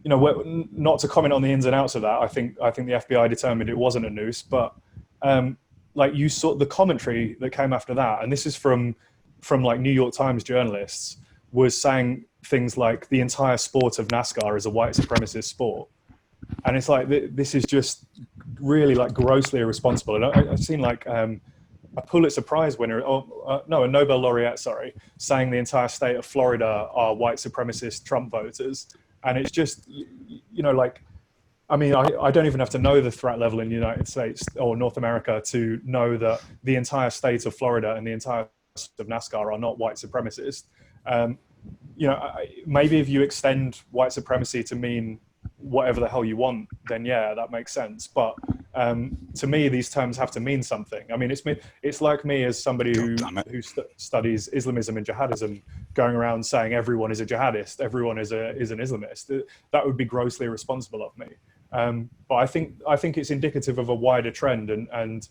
You know, not to comment on the ins and outs of that. I think the FBI determined it wasn't a noose, but like you saw the commentary that came after that, and this is from like New York Times journalists, was saying things like the entire sport of NASCAR is a white supremacist sport, and it's like this is just really like grossly irresponsible. And I've seen like a Pulitzer Prize winner, no, a Nobel laureate, sorry, saying the entire state of Florida are white supremacist Trump voters. And it's just, you know, like, I mean, I don't even have to know the threat level in the United States or North America to know that the entire state of Florida and the entire state of NASCAR are not white supremacist. You know, maybe if you extend white supremacy to mean whatever the hell you want, then yeah, that makes sense. But to me, these terms have to mean something. I mean, it's like me as somebody who studies Islamism and jihadism, going around saying everyone is a jihadist, everyone is an Islamist. That would be grossly irresponsible of me. But I think it's indicative of a wider trend, and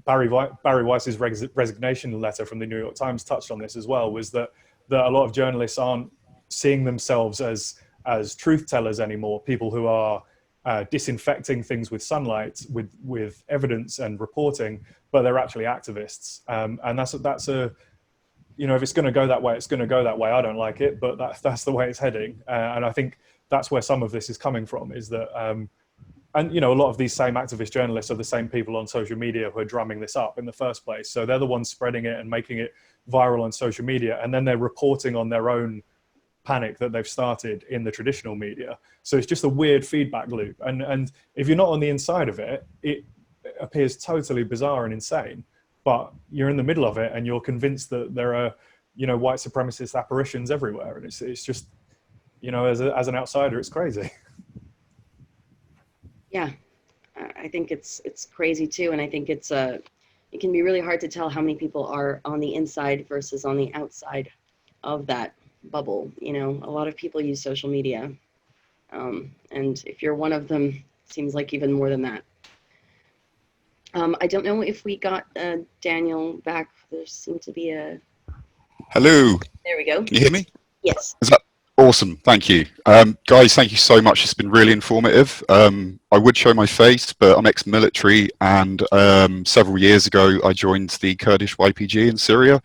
Barry Weiss's resignation letter from the New York Times touched on this as well. Was that a lot of journalists aren't seeing themselves as truth tellers anymore, people who are disinfecting things with sunlight, with evidence and reporting, but they're actually activists. And that's a, you know, if it's going to go that way, it's going to go that way. I don't like it, but that's the way it's heading. And I think that's where some of this is coming from, is that, and you know, a lot of these same activist journalists are the same people on social media who are drumming this up in the first place. So they're the ones spreading it and making it viral on social media, and then they're reporting on their own panic that they've started in the traditional media. So it's just a weird feedback loop. And if you're not on the inside of it, it appears totally bizarre and insane, but you're in the middle of it and you're convinced that there are, you know, white supremacist apparitions everywhere. And it's just, you know, as an outsider, it's crazy. Yeah, I think it's crazy too. And I think it can be really hard to tell how many people are on the inside versus on the outside of that bubble. You know, a lot of people use social media, and if you're one of them, it seems like even more than that. I don't know if we got Daniel back. There seemed to be a... Hello. There we go. Can you hear me? Yes. Awesome, thank you. Guys, thank you so much. It's been really informative. I would show my face, but I'm ex-military, and several years ago I joined the Kurdish YPG in Syria,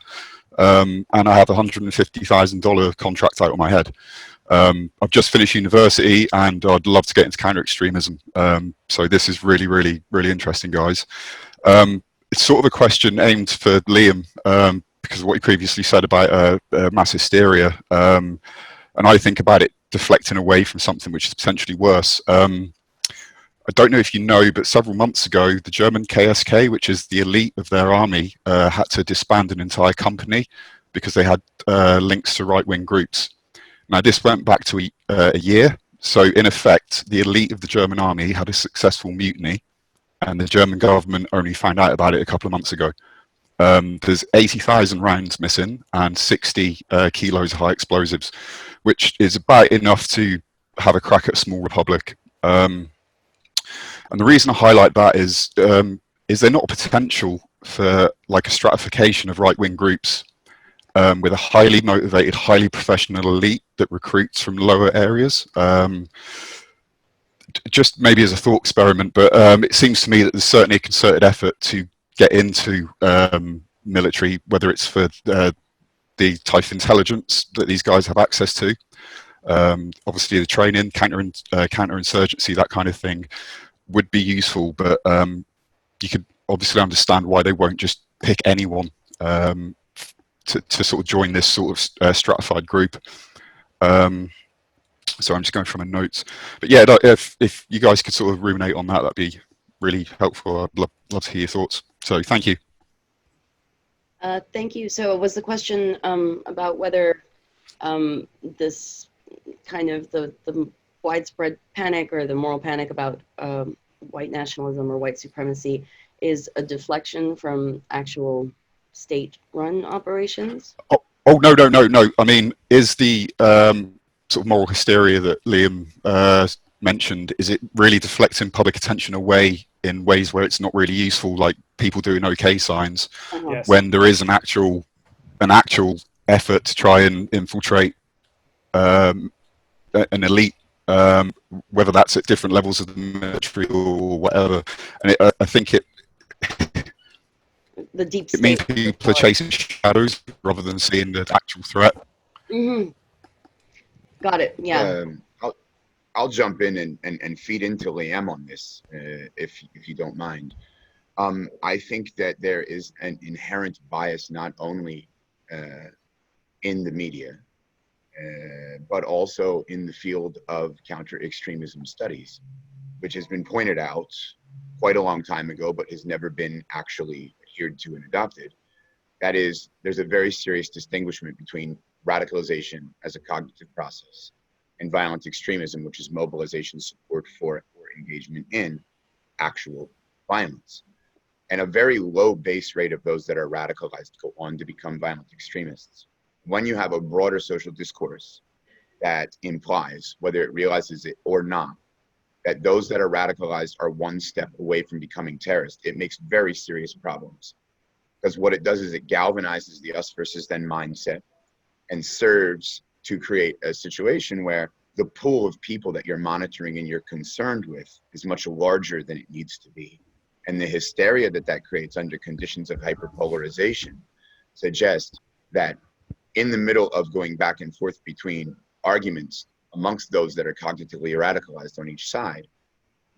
and I have a $150,000 contract out on my head. I've just finished university, and I'd love to get into counter extremism. So this is really, really, really interesting, guys. It's sort of a question aimed for Liam, because of what he previously said about mass hysteria. And I think about it deflecting away from something which is potentially worse. I don't know if you know, but several months ago, the German KSK, which is the elite of their army, had to disband an entire company because they had links to right-wing groups. Now, this went back to a year. So, in effect, the elite of the German army had a successful mutiny, and the German government only found out about it a couple of months ago. There's 80,000 rounds missing and 60 kilos of high explosives, which is about enough to have a crack at a small republic. And the reason I highlight that is there not a potential for like a stratification of right-wing groups with a highly motivated, highly professional elite that recruits from lower areas? Just maybe as a thought experiment, but it seems to me that there's certainly a concerted effort to get into military, whether it's for the type of intelligence that these guys have access to, obviously the training, counterinsurgency, that kind of thing would be useful, but you could obviously understand why they won't just pick anyone to sort of join this sort of stratified group. So I'm just going from my notes, but yeah, if you guys could sort of ruminate on that, that'd be really helpful. I'd love to hear your thoughts. So thank you. Thank you. So was the question about whether this kind of the widespread panic or the moral panic about white nationalism or white supremacy is a deflection from actual state-run operations? Oh no. I mean, is the sort of moral hysteria that Liam mentioned, is it really deflecting public attention away in ways where it's not really useful, like people doing okay signs, Yes. when there is an actual effort to try and infiltrate an elite, whether that's at different levels of the military or whatever? And I think The deep it means state. people are chasing shadows rather than seeing the actual threat. Mm-hmm. Got it. Yeah. I'll jump in and feed into Liam on this, if you don't mind. I think that there is an inherent bias not only in the media, but also in the field of counter-extremism studies, which has been pointed out quite a long time ago, but has never been actually adhered to and adopted. That is, there's a very serious distinguishment between radicalization as a cognitive process and violent extremism, which is mobilization support for or engagement in actual violence. And a very low base rate of those that are radicalized go on to become violent extremists. When you have a broader social discourse that implies, whether it realizes it or not, that those that are radicalized are one step away from becoming terrorists, it makes very serious problems. Because what it does is it galvanizes the us versus them mindset and serves to create a situation where the pool of people that you're monitoring and you're concerned with is much larger than it needs to be. And the hysteria that creates under conditions of hyperpolarization suggests that in the middle of going back and forth between arguments amongst those that are cognitively radicalized on each side,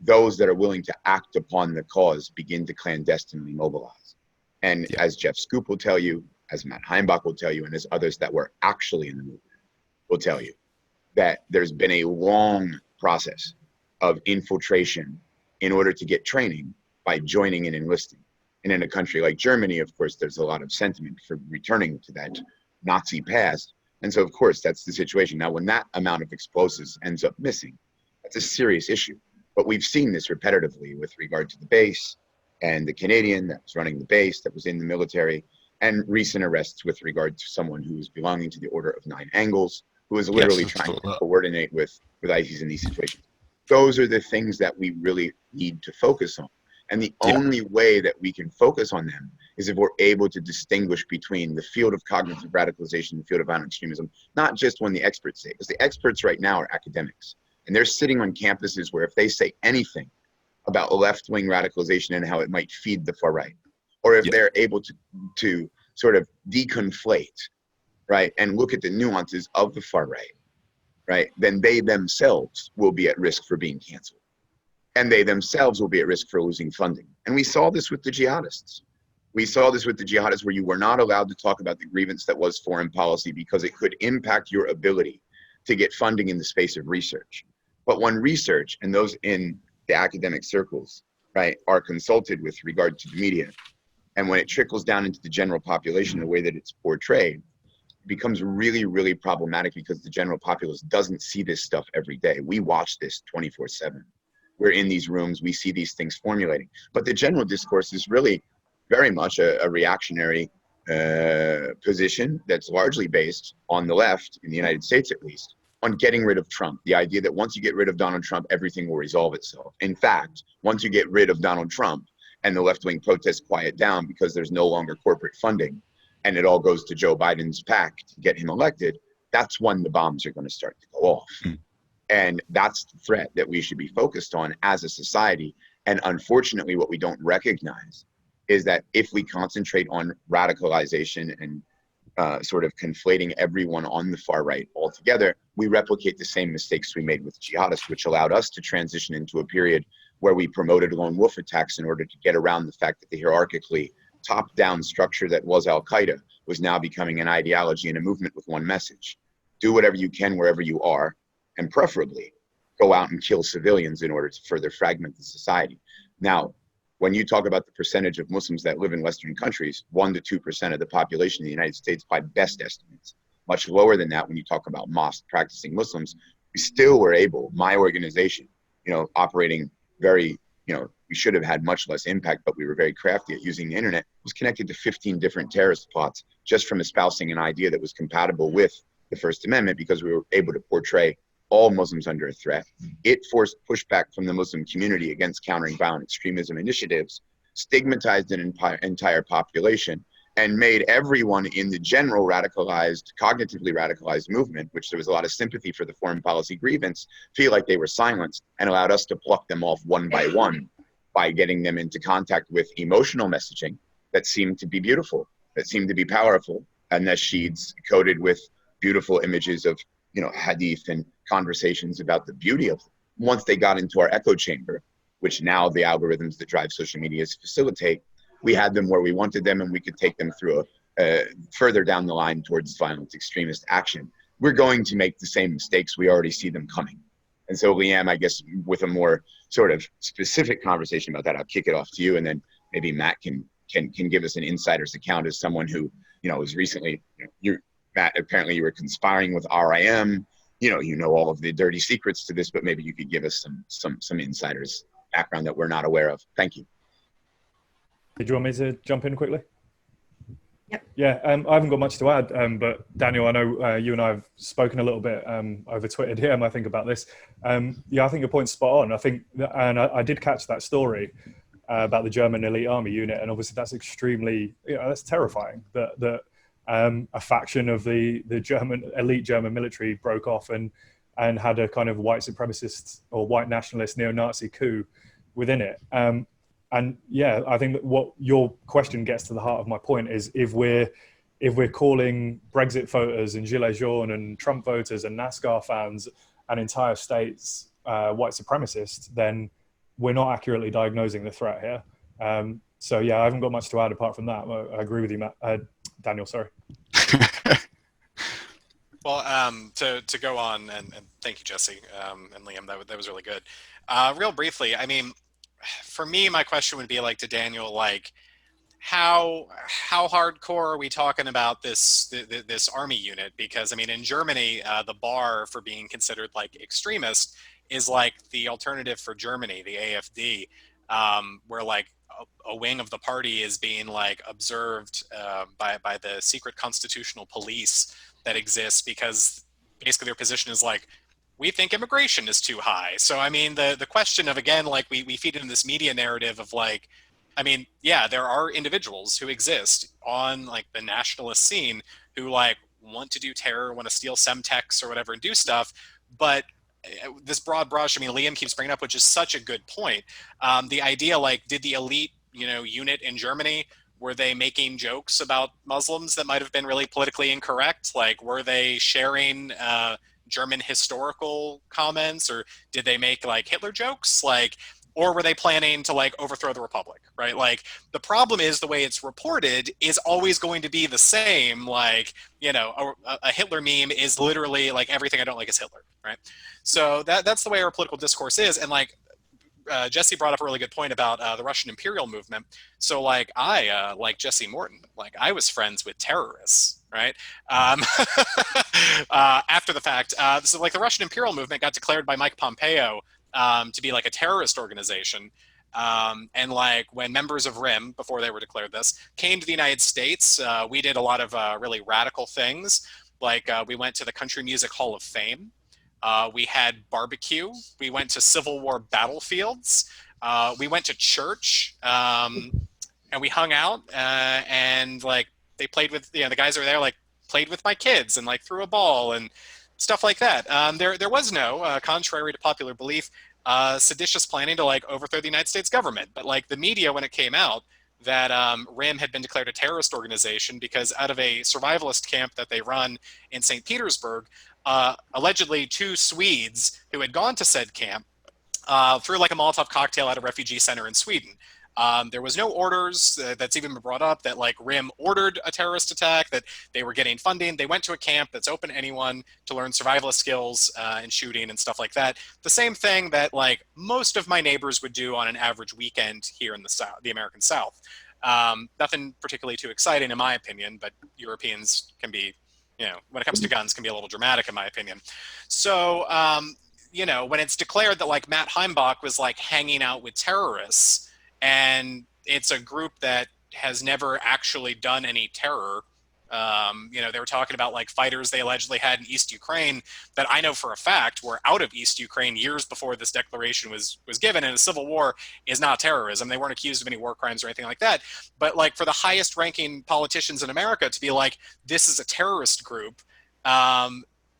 those that are willing to act upon the cause begin to clandestinely mobilize. And as Jeff Scoop will tell you, as Matt Heimbach will tell you, and as others that were actually in the movement will tell you, that there's been a long process of infiltration in order to get training by joining and enlisting. And in a country like Germany, of course, there's a lot of sentiment for returning to that Nazi past. And so, of course, that's the situation. Now, when that amount of explosives ends up missing, that's a serious issue. But we've seen this repetitively with regard to the base and the Canadian that was running the base, that was in the military, and recent arrests with regard to someone who was belonging to the Order of Nine Angles, who is literally trying to coordinate with ISIS in these situations. Those are the things that we really need to focus on. And the Yeah. only way that we can focus on them is if we're able to distinguish between the field of cognitive radicalization and the field of violent extremism, not just when the experts say, because the experts right now are academics. And they're sitting on campuses where if they say anything about left-wing radicalization and how it might feed the far right, or if Yeah. they're able to sort of deconflate, right, and look at the nuances of the far right, then they themselves will be at risk for being canceled. And they themselves will be at risk for losing funding. And we saw this with the jihadists. We saw this with the jihadists where you were not allowed to talk about the grievance that was foreign policy because it could impact your ability to get funding in the space of research. But when research and those in the academic circles, right, are consulted with regard to the media, and when it trickles down into the general population, the way that it's portrayed, it becomes really, really problematic because the general populace doesn't see this stuff every day. We watch this 24/7. We're in these rooms, we see these things formulating. But the general discourse is really very much a reactionary position that's largely based on the left, in the United States at least, on getting rid of Trump. The idea that once you get rid of Donald Trump, everything will resolve itself. In fact, once you get rid of Donald Trump and the left-wing protests quiet down because there's no longer corporate funding and it all goes to Joe Biden's PAC to get him elected, that's when the bombs are going to start to go off. And that's the threat that we should be focused on as a society. And unfortunately, what we don't recognize is that if we concentrate on radicalization and sort of conflating everyone on the far right altogether, we replicate the same mistakes we made with jihadists, which allowed us to transition into a period where we promoted lone wolf attacks in order to get around the fact that the hierarchically top-down structure that was Al-Qaeda was now becoming an ideology and a movement with one message. Do whatever you can wherever you are, and preferably go out and kill civilians in order to further fragment the society. Now, when you talk about the percentage of Muslims that live in Western countries, 1% to 2% of the population in the United States by best estimates, much lower than that when you talk about mosque practicing Muslims, we still were able, my organization, operating very, we should have had much less impact, but we were very crafty at using the internet, was connected to 15 different terrorist plots just from espousing an idea that was compatible with the First Amendment because we were able to portray all Muslims under a threat. It forced pushback from the Muslim community against countering violent extremism initiatives, stigmatized an entire population, and made everyone in the general radicalized, cognitively radicalized movement, which there was a lot of sympathy for the foreign policy grievance, feel like they were silenced, and allowed us to pluck them off one by one by getting them into contact with emotional messaging that seemed to be beautiful, that seemed to be powerful, and nasheeds coded with beautiful images of hadith and conversations about the beauty of them. Once they got into our echo chamber, which now the algorithms that drive social media facilitate, we had them where we wanted them and we could take them through further down the line towards violent extremist action. We're going to make the same mistakes. We already see them coming. And so, Liam, I guess with a more sort of specific conversation about that, I'll kick it off to you, and then maybe Matt can give us an insider's account as someone who, was recently, Matt, apparently you were conspiring with RIM. You know all of the dirty secrets to this, but maybe you could give us some insiders background that we're not aware of. Thank you. Did you want me to jump in quickly? Yep. Yeah, I haven't got much to add, but Daniel, I know you and I have spoken a little bit over Twitter DM, I think, about this. Yeah, I think your point's spot on. I think, and I did catch that story about the German elite army unit, and obviously that's extremely, that's terrifying that a faction of the elite German military broke off and had a kind of white supremacist or white nationalist neo-Nazi coup within it. And yeah, I think that what your question gets to the heart of my point is if we're calling Brexit voters and Gilets jaunes and Trump voters and NASCAR fans and entire states white supremacists, then we're not accurately diagnosing the threat here. So yeah, I haven't got much to add apart from that. I agree with you, Matt. Daniel, sorry. Well, to go on, and thank you, Jesse and Liam, that was really good. Real briefly, I mean, for me, my question would be to Daniel, how hardcore are we talking about this army unit? Because I mean, in Germany, the bar for being considered extremist is the alternative for Germany, the AfD, where a wing of the party is being observed by the secret constitutional police that exists, because basically their position is we think immigration is too high. So, I mean, the question of, again, like we feed into this media narrative of like, I mean, yeah, there are individuals who exist on like the nationalist scene who like want to do terror, want to steal Semtex or whatever and do stuff. But this broad brush, I mean, Liam keeps bringing up, which is such a good point. The idea, like, did the elite, unit in Germany, were they making jokes about Muslims that might have been really politically incorrect? Like, were they sharing German historical comments, or did they make like Hitler jokes? Like, or were they planning to like overthrow the republic, right? Like, the problem is the way it's reported is always going to be the same. Like, a Hitler meme is literally like everything I don't like is Hitler, right? So that's the way our political discourse is. And like, Jesse brought up a really good point about the Russian imperial movement. So like like Jesse Morton, like I was friends with terrorists, right? After the fact. So like the Russian imperial movement got declared by Mike Pompeo to be like a terrorist organization. And like when members of RIM, before they were declared this, came to the United States, we did a lot of really radical things. Like we went to the Country Music Hall of Fame. We had barbecue. We went to Civil War battlefields. We went to church, and we hung out. And like they played with, the guys over there like played with my kids and like threw a ball and stuff like that. There was no, contrary to popular belief, seditious planning to like overthrow the United States government. But like the media, when it came out that RIM had been declared a terrorist organization because out of a survivalist camp that they run in St. Petersburg, allegedly 2 Swedes who had gone to said camp threw like a Molotov cocktail at a refugee center in Sweden. There was no orders that's even been brought up that like RIM ordered a terrorist attack, that they were getting funding. They went to a camp that's open to anyone to learn survivalist skills and shooting and stuff like that. The same thing that like most of my neighbors would do on an average weekend here in the South, the American South. Nothing particularly too exciting in my opinion, but Europeans can be, when it comes to guns, can be a little dramatic in my opinion. So, when it's declared that like Matt Heimbach was like hanging out with terrorists, and it's a group that has never actually done any terror. They were talking about like fighters they allegedly had in East Ukraine that I know for a fact were out of East Ukraine years before this declaration was given. And a civil war is not terrorism. They weren't accused of any war crimes or anything like that. But like for the highest ranking politicians in America to be like, this is a terrorist group,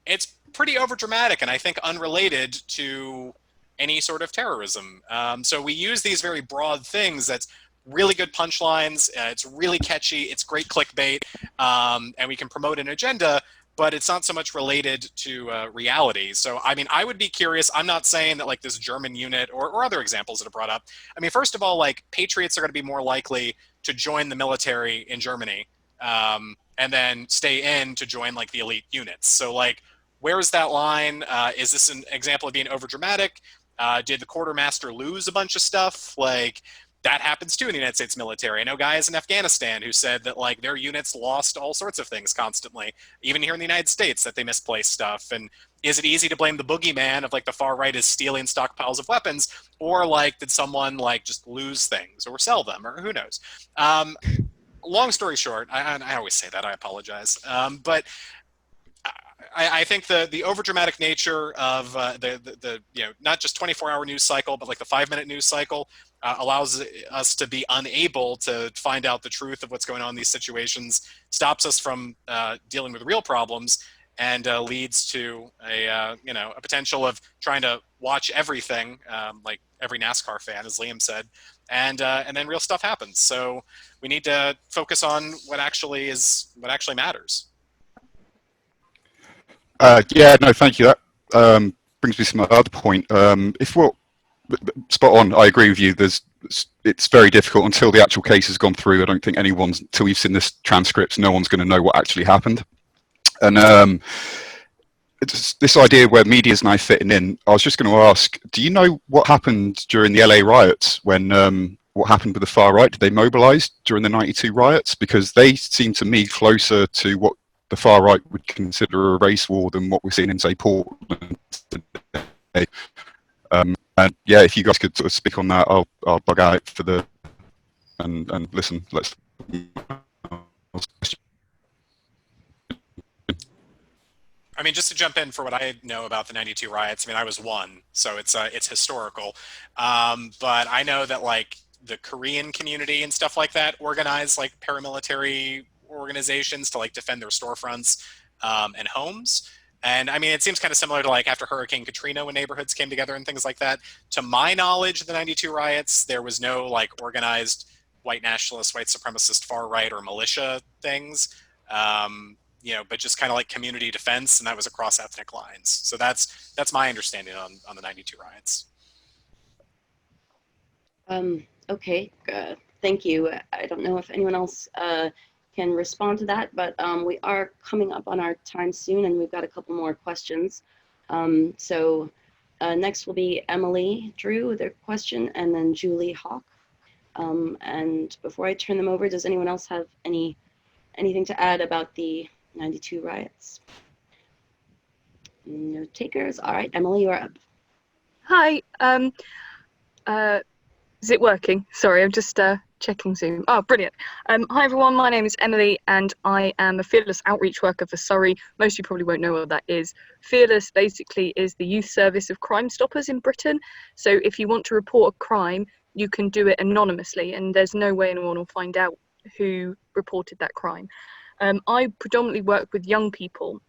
it's pretty overdramatic and I think unrelated to any sort of terrorism. So we use these very broad things that's really good punchlines, it's really catchy, it's great clickbait, and we can promote an agenda, but it's not so much related to reality. So, I mean, I would be curious, I'm not saying that like this German unit or other examples that are brought up, I mean, first of all, like patriots are gonna be more likely to join the military in Germany and then stay in to join like the elite units. So like, where is that line? Is this an example of being overdramatic? Did the quartermaster lose a bunch of stuff? Like that happens too in the United States military. I know guys in Afghanistan who said that like their units lost all sorts of things constantly, even here in the United States, that they misplaced stuff. And is it easy to blame the boogeyman of like the far right is stealing stockpiles of weapons, or like did someone like just lose things or sell them, or who knows? Long story short, I always say that, I apologize, but I think the overdramatic nature of the not just 24-hour news cycle, but like the 5-minute news cycle allows us to be unable to find out the truth of what's going on in these situations, stops us from dealing with real problems, and leads to a potential of trying to watch everything, like every NASCAR fan, as Liam said, and then real stuff happens. So we need to focus on what actually matters. Yeah, no, thank you. That brings me to my other point. If we're spot on, I agree with you. It's very difficult until the actual case has gone through. I don't think until you've seen this transcript, no one's going to know what actually happened. And it's this idea where media is now fitting in. I was just going to ask, do you know what happened during the LA riots when what happened with the far right? Did they mobilize during the 92 riots? Because they seem to me closer to what the far right would consider a race war than what we're seeing in, say, Portland today. And yeah, if you guys could sort of speak on that, I'll bug out for the and listen. Let's. I mean, just to jump in for what I know about the '92 riots. I mean, I was one, so it's historical. But I know that like the Korean community and stuff like that organize like paramilitary organizations to like defend their storefronts and homes. And I mean, it seems kind of similar to like after Hurricane Katrina when neighborhoods came together and things like that. To my knowledge, the '92 riots, there was no like organized white nationalist, white supremacist, far right or militia things. You know, but just kind of like community defense, and that was across ethnic lines. So that's my understanding on the '92 riots. Okay, thank you. I don't know if anyone else can respond to that, but we are coming up on our time soon, and we've got a couple more questions. So next will be Emily Drew with a question, and then Julie Hawk. And before I turn them over, does anyone else have anything to add about the '92 riots? No takers. All right, Emily, you're up. Hi. Is it working? Sorry, I'm just checking Zoom. Oh, brilliant. Hi everyone, my name is Emily and I am a Fearless outreach worker for Surrey. Most of you probably won't know what that is. Fearless basically is the youth service of Crime Stoppers in Britain. So if you want to report a crime, you can do it anonymously and there's no way anyone will find out who reported that crime. I predominantly work with young people.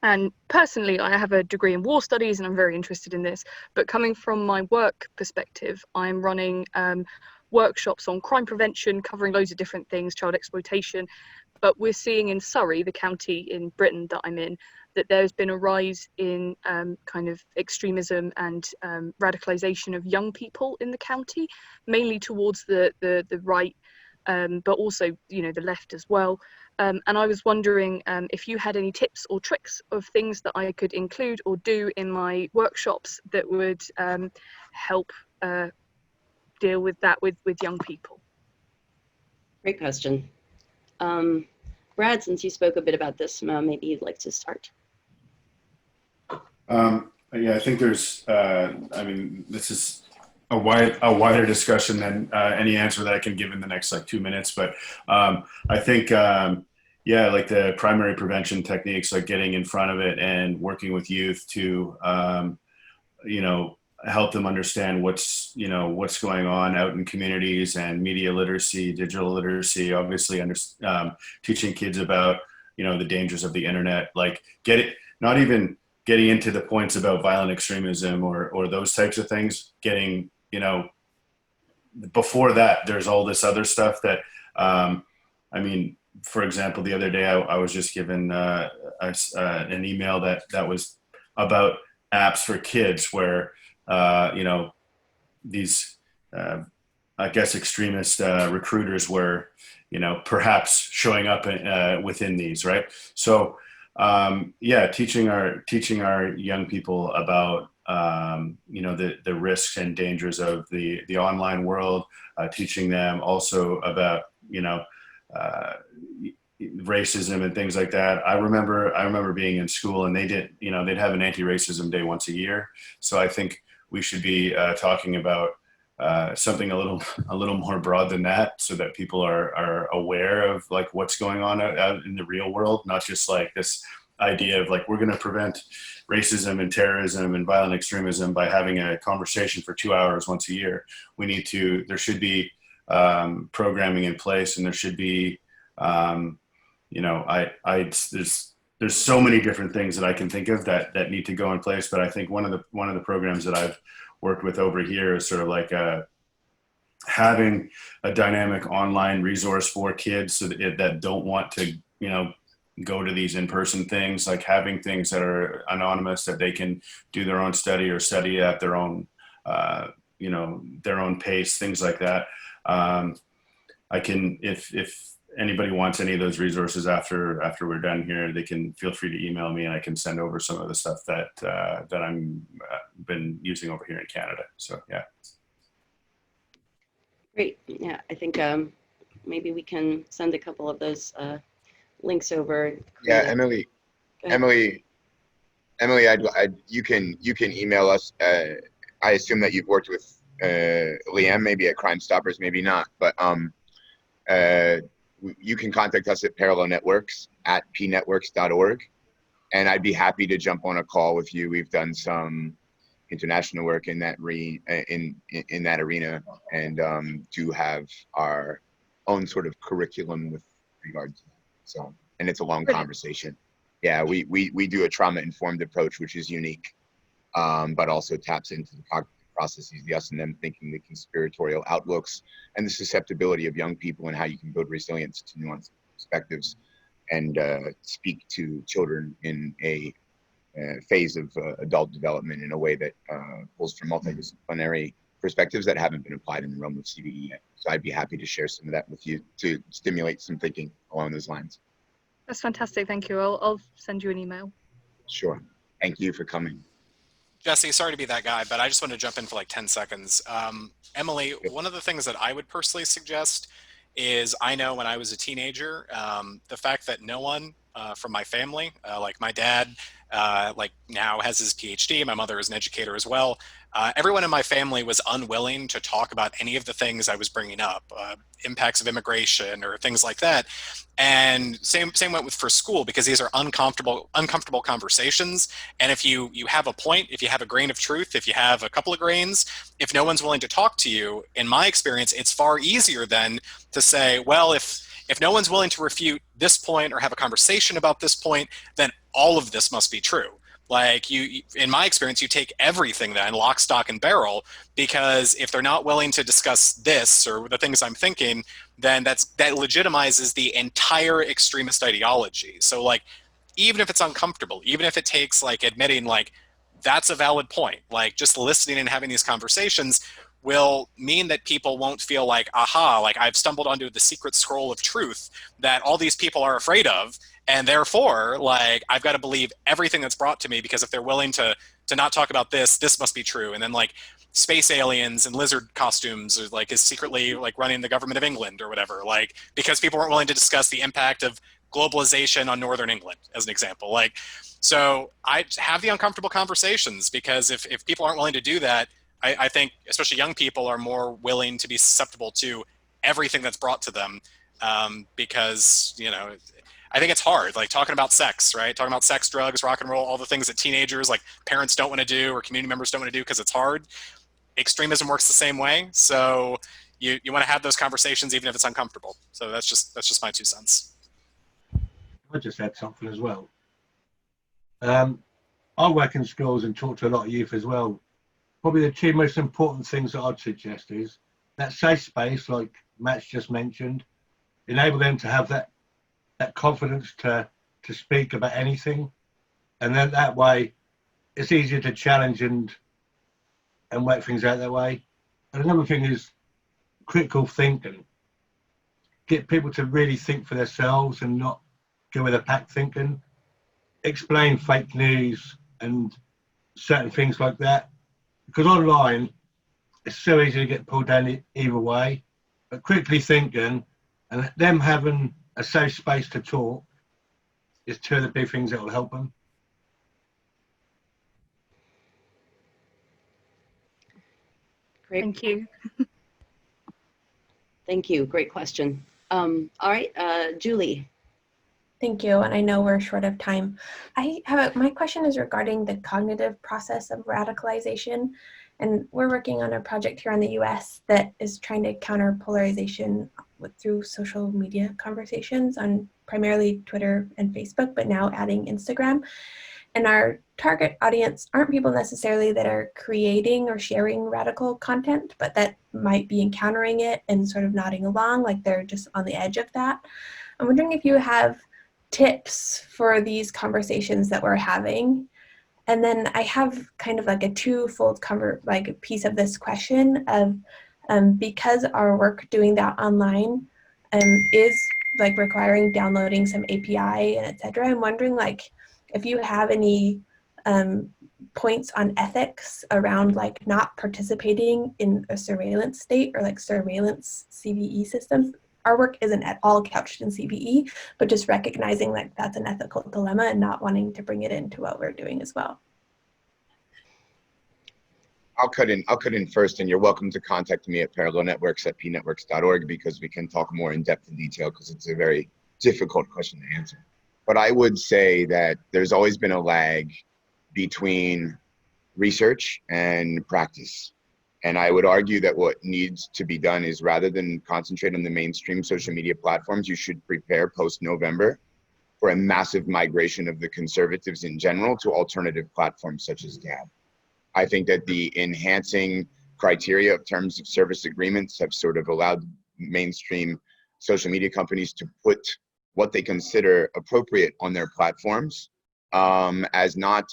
And personally, I have a degree in war studies and I'm very interested in this. But coming from my work perspective, I'm running workshops on crime prevention, covering loads of different things, child exploitation. But we're seeing in Surrey, the county in Britain that I'm in, that there's been a rise in kind of extremism and radicalization of young people in the county, mainly towards the right, but also, you know, the left as well. And I was wondering if you had any tips or tricks of things that I could include or do in my workshops that would help deal with that with young people. Great question. Brad, since you spoke a bit about this, maybe you'd like to start. Yeah, I think there's, I mean, this is a wider discussion than any answer that I can give in the next like 2 minutes. But I think, yeah, like the primary prevention techniques, like getting in front of it and working with youth to, you know, help them understand what's going on out in communities, and media literacy, digital literacy, obviously teaching kids about, you know, the dangers of the internet, like not even getting into the points about violent extremism or those types of things, getting, you know, before that, there's all this other stuff that, I mean, for example, the other day I was just given an email that was about apps for kids where, you know, these, I guess, extremist recruiters were, you know, perhaps showing up within these, right? So, yeah, teaching our young people about, you know, the risks and dangers of the online world, teaching them also about, you know, racism and things like that. I remember being in school and they'd have an anti-racism day once a year. So I think we should be talking about something a little more broad than that, so that people are aware of like what's going on out in the real world, not just like this idea of like, we're going to prevent racism and terrorism and violent extremism by having a conversation for 2 hours once a year. There should be programming in place, and there should be, you know, there's so many different things that I can think of that need to go in place. But I think one of the programs that I've worked with over here is sort of like having a dynamic online resource for kids that don't want to, you know, go to these in-person things, like having things that are anonymous, that they can do their own study or study at their own, you know, their own pace, things like that. I can, if anybody wants any of those resources after we're done here, they can feel free to email me and I can send over some of the stuff that I'm been using over here in Canada. So yeah. Great. Yeah, I think maybe we can send a couple of those links over. Yeah, Emily, you can email us. I assume that you've worked with Liam, maybe at Crime Stoppers, maybe not, but you can contact us at parallel networks at pnetworks.org. And I'd be happy to jump on a call with you. We've done some international work in that in that arena, and do have our own sort of curriculum with regard to that. So, and it's a long conversation. Yeah, we do a trauma-informed approach, which is unique, but also taps into the cognitive processes, the us and them thinking, the conspiratorial outlooks, and the susceptibility of young people, and how you can build resilience to nuanced perspectives and speak to children in a phase of adult development in a way that pulls from multidisciplinary perspectives that haven't been applied in the realm of CVE yet. So I'd be happy to share some of that with you to stimulate some thinking along those lines. That's fantastic. Thank you. I'll send you an email. Sure. Thank you for coming. Jesse, sorry to be that guy, but I just want to jump in for like 10 seconds. Emily, one of the things that I would personally suggest is, I know when I was a teenager, the fact that no one from my family, like my dad, like now has his PhD, my mother is an educator as well. Everyone in my family was unwilling to talk about any of the things I was bringing up, impacts of immigration or things like that. And same went with for school, because these are uncomfortable conversations. And if you have a point, if you have a grain of truth, if you have a couple of grains, if no one's willing to talk to you, in my experience, it's far easier then to say, well, if no one's willing to refute this point or have a conversation about this point, then all of this must be true. Like in my experience, you take everything then, lock, stock, and barrel, because if they're not willing to discuss this or the things I'm thinking, then that legitimizes the entire extremist ideology. So like, even if it's uncomfortable, even if it takes like admitting like, that's a valid point, like just listening and having these conversations will mean that people won't feel like, aha, like I've stumbled onto the secret scroll of truth that all these people are afraid of. And therefore, like, I've got to believe everything that's brought to me, because if they're willing to not talk about this, this must be true. And then like space aliens and lizard costumes are, like, is secretly like running the government of England or whatever, like, because people weren't willing to discuss the impact of globalization on Northern England, as an example. Like, so I have the uncomfortable conversations, because if people aren't willing to do that, I think especially young people are more willing to be susceptible to everything that's brought to them, because, you know, I think it's hard, like talking about sex, right? Talking about sex, drugs, rock and roll, all the things that teenagers, like parents don't want to do or community members don't want to do because it's hard. Extremism works the same way. So you want to have those conversations even if it's uncomfortable. So that's just my 2 cents. I just add something as well. I work in schools and talk to a lot of youth as well. Probably the two most important things that I'd suggest is that safe space, like Matt's just mentioned, enable them to have that confidence to speak about anything, and then that way it's easier to challenge and work things out that way. And another thing is critical thinking. Get people to really think for themselves and not go with a pack thinking. Explain fake news and certain things like that, because online it's so easy to get pulled down either way. But critically thinking and them having a safe space to talk is two of the big things that will help them. Great. Thank you. Thank you. Great question. All right, Julie. Thank you, and I know we're short of time. My question is regarding the cognitive process of radicalization, and we're working on a project here in the US that is trying to counter polarization through social media conversations on primarily Twitter and Facebook, but now adding Instagram. And our target audience aren't people necessarily that are creating or sharing radical content, but that might be encountering it and sort of nodding along, like they're just on the edge of that. I'm wondering if you have tips for these conversations that we're having. And then I have kind of like a twofold piece of this question of because our work doing that online is like requiring downloading some API and etc. I'm wondering like if you have any points on ethics around like not participating in a surveillance state or like surveillance CVE systems. Our work isn't at all couched in CVE, but just recognizing like that's an ethical dilemma and not wanting to bring it into what we're doing as well. I'll cut in first, and you're welcome to contact me at parallelnetworks@pnetworks.org, because we can talk more in depth and detail, because it's a very difficult question to answer. But I would say that there's always been a lag between research and practice. And I would argue that what needs to be done is, rather than concentrate on the mainstream social media platforms, you should prepare post-November for a massive migration of the conservatives in general to alternative platforms such as Gab. I think that the enhancing criteria of terms of service agreements have sort of allowed mainstream social media companies to put what they consider appropriate on their platforms as not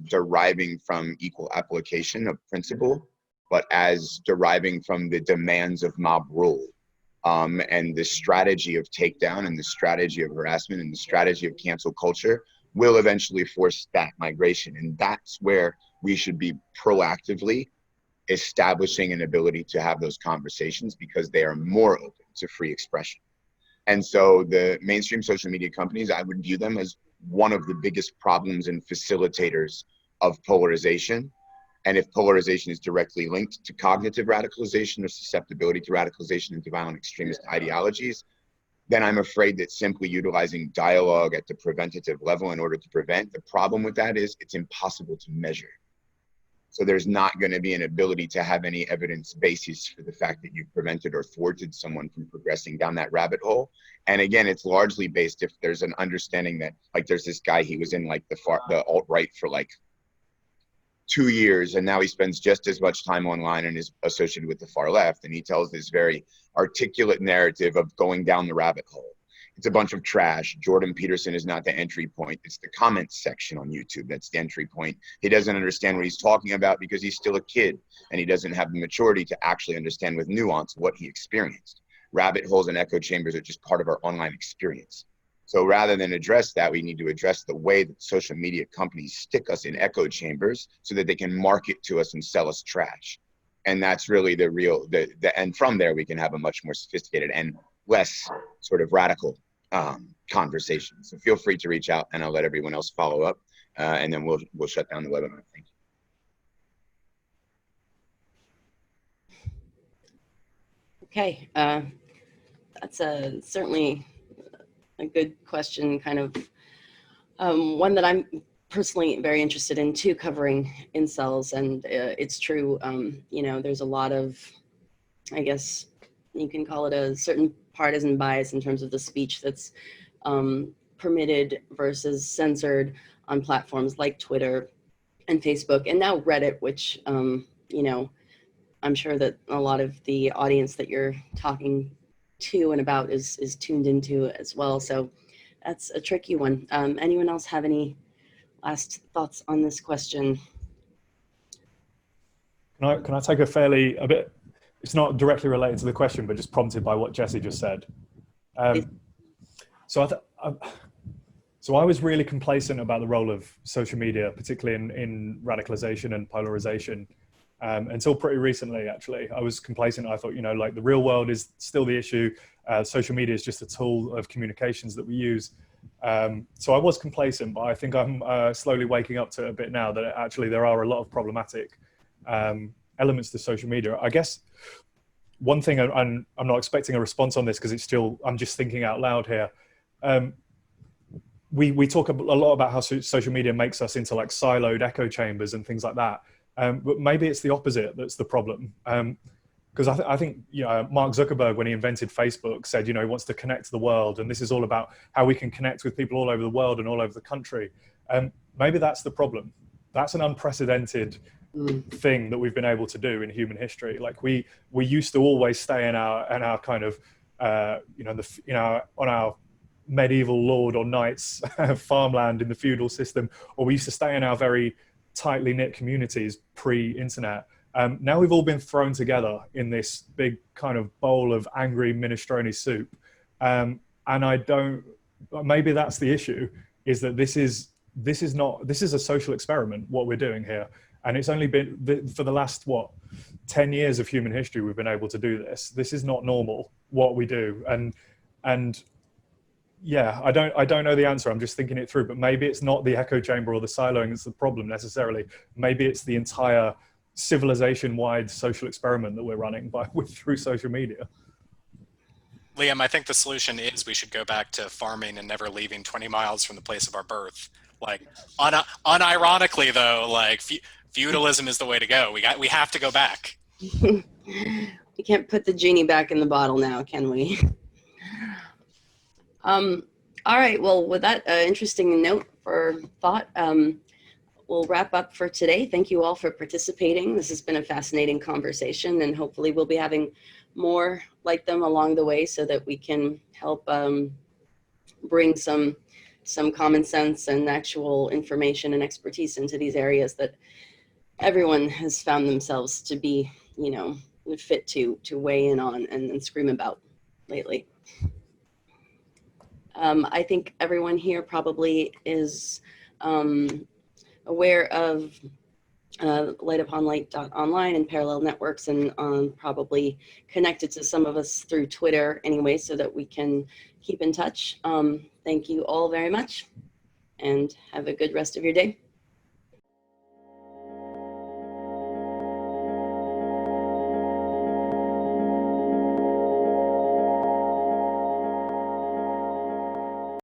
deriving from equal application of principle, but as deriving from the demands of mob rule. And the strategy of takedown and the strategy of harassment and the strategy of cancel culture will eventually force that migration. And that's where we should be proactively establishing an ability to have those conversations, because they are more open to free expression. And so the mainstream social media companies, I would view them as one of the biggest problems and facilitators of polarization. And if polarization is directly linked to cognitive radicalization or susceptibility to radicalization and to violent extremist ideologies, then I'm afraid that simply utilizing dialogue at the preventative level in order to prevent, the problem with that is it's impossible to measure. So there's not going to be an ability to have any evidence basis for the fact that you've prevented or thwarted someone from progressing down that rabbit hole. And again, it's largely based if there's an understanding that, like, there's this guy, he was in like the alt-right for like 2 years, and now he spends just as much time online and is associated with the far left. And he tells this very articulate narrative of going down the rabbit hole. It's a bunch of trash. Jordan Peterson is not the entry point. It's the comments section on YouTube that's the entry point. He doesn't understand what he's talking about because he's still a kid, and he doesn't have the maturity to actually understand with nuance what he experienced. Rabbit holes and echo chambers are just part of our online experience. So rather than address that, we need to address the way that social media companies stick us in echo chambers so that they can market to us and sell us trash. And that's really the real, and from there we can have a much more sophisticated and less sort of radical conversation. So feel free to reach out, and I'll let everyone else follow up, and then we'll shut down the webinar. Thank you. Okay, that's certainly a good question, kind of one that I'm personally very interested in too, covering incels. And it's true, you know, there's a lot of, I guess you can call it a certain partisan bias in terms of the speech that's permitted versus censored on platforms like Twitter and Facebook, and now Reddit, which, you know, I'm sure that a lot of the audience that you're talking to and about is tuned into as well. So that's a tricky one. Anyone else have any last thoughts on this question? Can I take a bit, it's not directly related to the question, but just prompted by what Jesse just said. So I was really complacent about the role of social media, particularly in radicalization and polarization, until pretty recently, actually. I was complacent. I thought, you know, like, the real world is still the issue. Social media is just a tool of communications that we use. So I was complacent, but I think I'm slowly waking up to it a bit now, that actually there are a lot of problematic elements to social media. I guess one thing, and I'm not expecting a response on this because it's still, I'm just thinking out loud here. We talk a lot about how social media makes us into like siloed echo chambers and things like that. But maybe it's the opposite that's the problem. Because I think, you know, Mark Zuckerberg, when he invented Facebook, said, you know, he wants to connect the world, and this is all about how we can connect with people all over the world and all over the country. Maybe that's the problem. That's an unprecedented thing that we've been able to do in human history. Like, we used to always stay in our kind of, you know, on our medieval lord or knight's farmland in the feudal system, or we used to stay in our very tightly knit communities pre-internet. Now we've all been thrown together in this big kind of bowl of angry minestrone soup. And maybe that's the issue, is that this is a social experiment, what we're doing here. And it's only been, for the last, 10 years of human history, we've been able to do this. This is not normal, what we do. And yeah, I don't know the answer. I'm just thinking it through, but maybe it's not the echo chamber or the siloing that's the problem necessarily. Maybe it's the entire civilization-wide social experiment that we're running through social media. Liam, I think the solution is we should go back to farming and never leaving 20 miles from the place of our birth. Like, unironically though, like feudalism is the way to go. We have to go back. We can't put the genie back in the bottle now, can we? All right, well, with that interesting note for thought, we'll wrap up for today. Thank you all for participating. This has been a fascinating conversation, and hopefully we'll be having more like them along the way so that we can help bring some common sense and actual information and expertise into these areas that everyone has found themselves to be, you know, fit to weigh in on and scream about lately. I think everyone here probably is aware of lightupon-light.online and parallel networks, and probably connected to some of us through Twitter anyway, so that we can keep in touch. Thank you all very much, and have a good rest of your day.